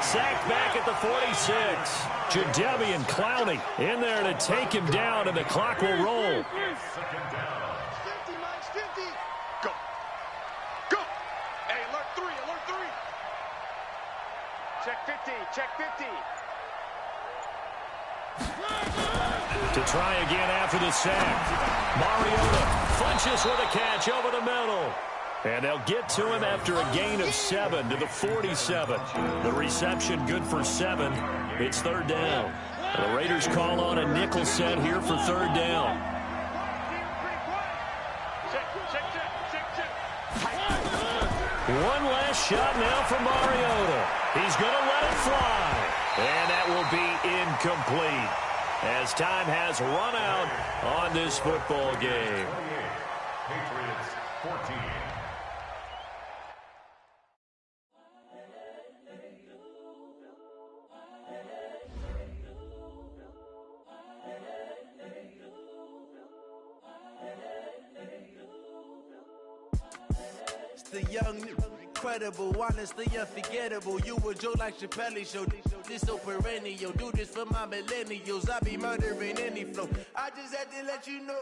Sacked back at the 46. Jadeveon Clowney in there to take him down, and the clock will roll. 50, Mike, 50. Go. Hey, alert 3. Check 50. To try again after the sack. Mariota Funches with a catch over the middle. And they'll get to him after a gain of 7 to the 47. The reception good for 7. It's third down. The Raiders call on a nickel set here for third down. One last shot now for Mariota. He's going to let it fly. And that will be incomplete, as time has run out on this football game. Patriots 14. The young incredible, honestly unforgettable. You a joke like Chappelle Show. This so perennial. Do this for my millennials. I be murdering any flow. I just had to let you know.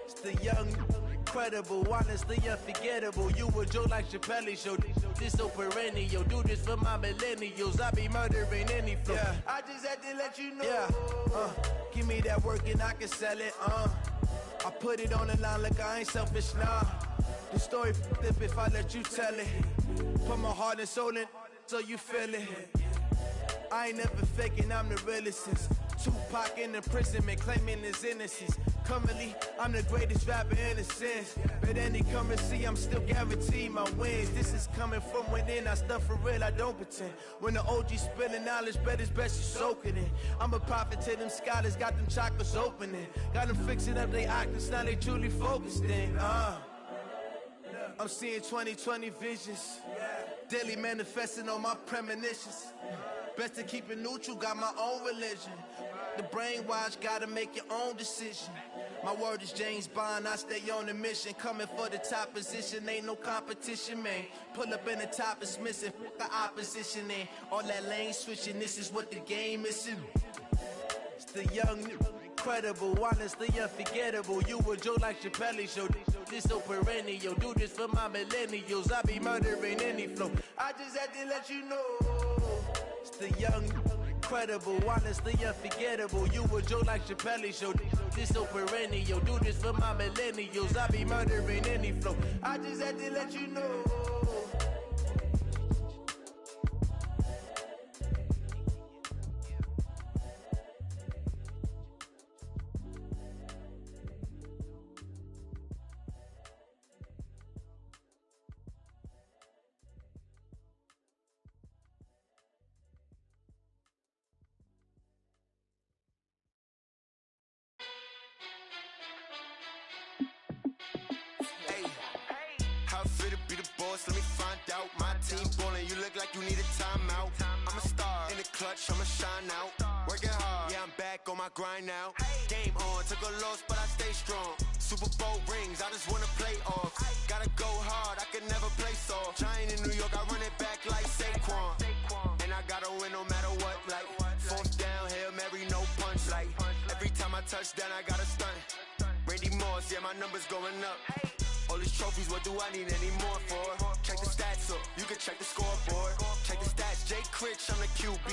It's the young, incredible, honestly unforgettable. You a joke like Chappelle Show. This so perennial. Do this for my millennials. I be murdering any flow. Yeah. I just had to let you know. Yeah. Give me that work and I can sell it. I put it on the line like I ain't selfish, nah. The story flip if I let you tell it. Put my heart and soul in so you feel it. I ain't never faking, I'm the realest since Tupac in imprisonment, claiming his innocence. Currently, I'm the greatest rapper in a sense. But any currency, I'm still guaranteed my wins. This is coming from within, I stuff for real, I don't pretend. When the OG spilling knowledge, bet it's best you soak it in. I'm a prophet to them scholars, got them chakras opening. Got them fixing up they octaves, now they truly focused in. I'm seeing 2020 visions. Daily manifesting on my premonitions. Best to keep it neutral, got my own religion. The brainwash, gotta make your own decision. My word is James Bond, I stay on a mission. Coming for the top position, ain't no competition, man. Pull up in the top is missing, the opposition in. All that lane switching, this is what the game is. It's the young, incredible, honestly unforgettable. You a joke like Chappelle Show. This so perennial. Do this for my millennials. I be murdering any flow. I just had to let you know. It's the young, incredible, honestly unforgettable. You a joke like Chappelle Show. This so perennial. Do this for my millennials. I be murdering any flow. I just had to let you know. Let me find out. My team ballin', you look like you need a timeout. I'm a star in the clutch, I'ma shine out. Working hard, yeah, I'm back on my grind now. Game on, took a loss, but I stay strong. Super Bowl rings, I just wanna play off. Gotta go hard, I can never play soft. Giant in New York, I run it back like Saquon. And I gotta win no matter what, like fourth down, Hail Mary, no punch. Like every time I touch down, I gotta stunt. Randy Moss, yeah, my numbers going up. All these trophies, what do I need any more for? Check the stats up, you can check the scoreboard. Check the stats, Jake Critch, I'm the QB.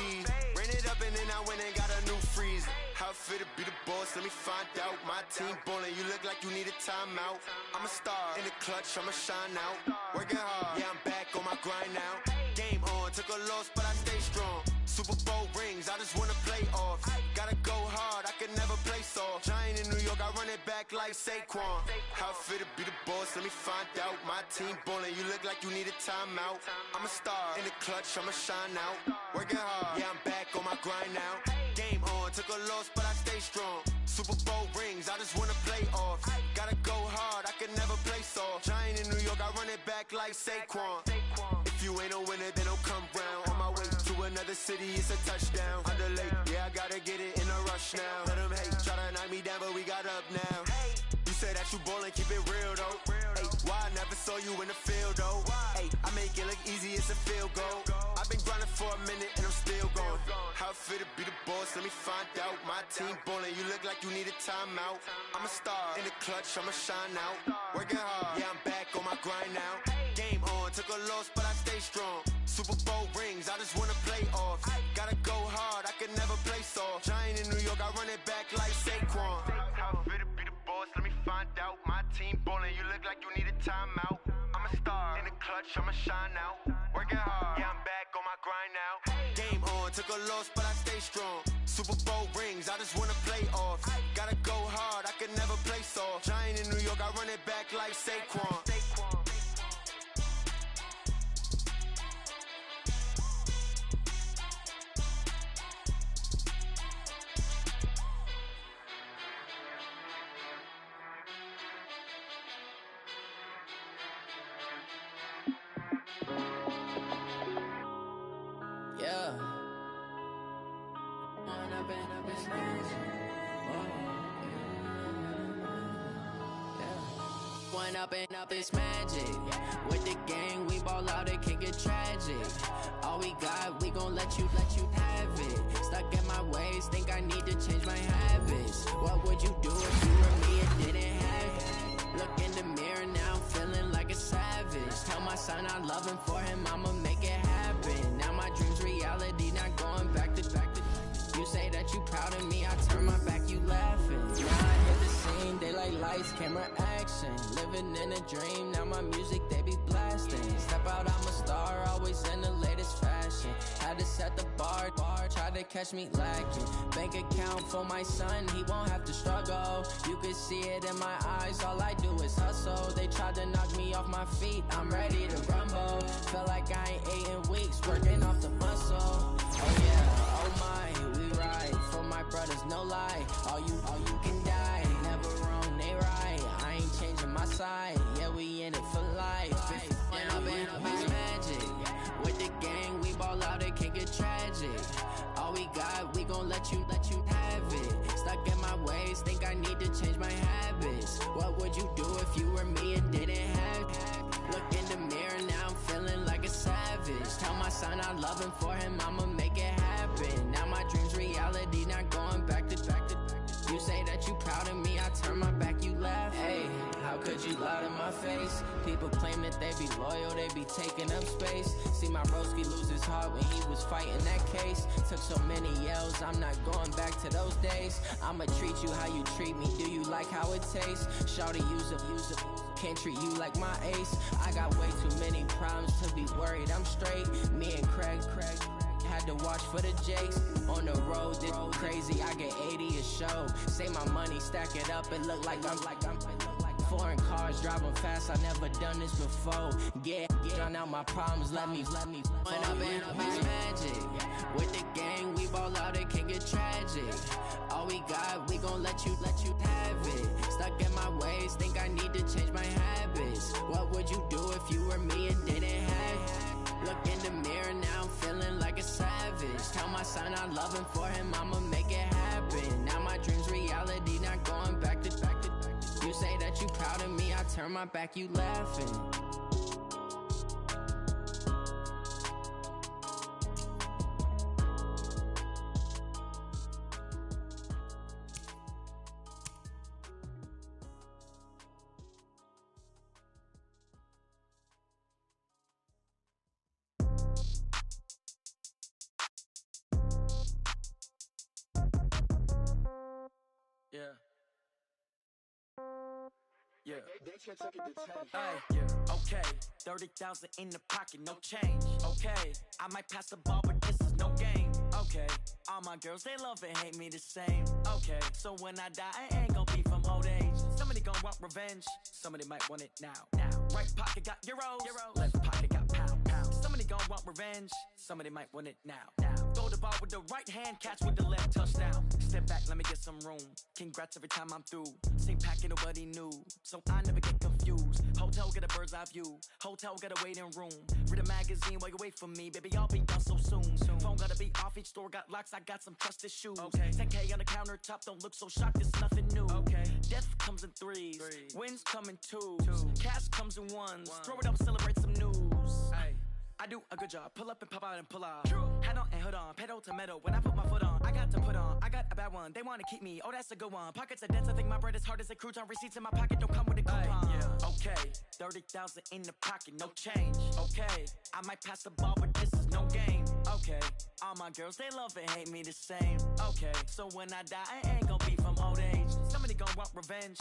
Ran it up and then I went and got a new freeze. How it fit to be the boss, let me find out. My team ballin', you look like you need a timeout. I'm a star in the clutch, I'ma shine out. Working hard, yeah, I'm back on my grind now. Game on, took a loss, but I stay strong. Super Bowl rings, I just wanna play off. Gotta go hard, I can never play soft. Giant in New York, I run it back like Saquon. How it fit to be the boss, let me find out. My team ballin', you look like you need a timeout. I'm a star in the clutch, I'ma shine out. Working hard, yeah, I'm back on my grind now. Game on, took a loss, but I stay strong. Super Bowl rings, I just wanna play off. Gotta go hard, I can never play soft. Giant in New York, I run it back like Saquon. If you ain't a winner, then don't come round. On my way to another city, it's a touchdown. Underlay, yeah, I gotta get it in a rush now. Let them hate, try to knock me down, but we got up now. You say that you ballin', keep it real though. Hey, why I never saw you in the field though? Hey, I make it look easy, it's a field goal. I've been grinding for a minute and I'm still going. How it fit to be the boss, let me find out. My team ballin', you look like you need a timeout. I'm a star in the clutch, I'ma shine out. Working hard, yeah, I'm back on my grind now. Game on, took a loss, but I stay strong. Super Bowl rings, I just wanna play off. Gotta go hard, I can never play soft. Giant in New York, I run it back like Saquon. How it fit to be the boss, let me find out. My team ballin', you look like you need a timeout. I'm a star in the clutch, I'ma shine out. Working hard, yeah, I'm back on my grind now. Game on, took a loss, but I stay strong. Super Bowl rings, I just wanna play off. Gotta go hard, I can never play soft. Giant in New York, I run it back like Saquon. Yeah. one up and up, it's magic. With the gang, we ball out, it can get tragic. All we got, we gon' let you have it. Stuck in my ways, think I need to change my habits. What would you do if you were me and didn't have it? Look in the mirror now, feeling like a savage. Tell my son I love him, for him I'ma make it happen. Now my dream's reality, not going back to. You say that you proud of me, I turn my back, you laughing. Now I hit the scene, they like lights, camera, action. Living in a dream, now my music, they be blasting. Step out, I'm a star, always in the latest fashion. Had to set the bar, try to catch me lacking. Bank account for my son, he won't have to struggle. You can see it in my eyes, all I do is hustle. They tried to knock me off my feet, I'm ready to rumble. Felt like I ain't ate in weeks, working off the muscle. Oh yeah, oh my, we ride for my brothers, no lie. All you can die, never wrong, they right. I ain't changing my side, yeah, we in it for life. And up and up is magic. With the gang, we ball out, it can get tragic. All we got, we gon' let you have it. Stuck in my ways, think I need to change my habits. What would you do if you were me and didn't have it? Look in the mirror now, I'm feeling like a savage. Tell my son I love him, for him I'ma make it happen. Now my dream's reality, not going back to. You say that you proud of me, I turn my back, you laugh. Hey, how could you lie to my face? People claim that they be loyal, they be taking up space. See my broski lose his heart when he was fighting that case. Took so many yells, I'm not going back to those days. I'ma treat you how you treat me, do you like how it tastes? Shawty, use a can't treat you like my ace. I got way too many problems to be worried, I'm straight. Me and Craig had to watch for the Jakes. On the road, this crazy, I get 80 a show. Say my money, stack it up, it look like I'm foreign cars, driving fast, I never done this before. Get drown out my problems, let me When up and up is magic. With the gang, we ball out, it can get tragic. All we got, we gon' let you have it. Stuck in my ways, think I need to change my habits. What would you do if you were me and didn't have it? Look in the mirror now, I'm feeling like a savage. Tell my son I love him, for him I'ma make it happen. Now my dream's reality, not going back to. You say that you proud of me, I turn my back, you laughing. Yeah. Yeah. Hey, yeah. Okay. 30,000 in the pocket, no change. Okay. I might pass the ball, but this is no game. Okay. All my girls, they love and hate me the same. Okay. So when I die, I ain't gon' be from old age. Somebody gon' want revenge. Somebody might want it now. Right pocket got euros. Left pocket got pound. Somebody gon' want revenge. Somebody might want it now. Throw the ball with the right hand, catch with the left, touchdown. Step back, let me get some room. Congrats every time I'm through. Same packet, nobody knew. So I never get confused. Hotel get a bird's eye view. Hotel get a waiting room. Read a magazine while you wait for me. Baby, I'll be done so soon. Phone gotta be off, each store got locks. I got some trusted shoes. 10K on the countertop, don't look so shocked, it's nothing new. Death comes in threes. Wins come in twos. Cash comes in ones. Throw it up, celebrate some news. I do a good job, pull up and pop out and pull out. Head on and hood on, pedal to metal. When I put my foot on, I got to put on. I got a bad one, they wanna keep me, oh that's a good one. Pockets are dense, I think my bread is hard as a crouton. Receipts in my pocket don't come with a coupon. Okay, 30,000 in the pocket, no change. Okay, I might pass the ball, but this is no game. Okay, all my girls, they love and hate me the same. Okay, so when I die, I ain't gon' be from old age. Somebody gon' want revenge.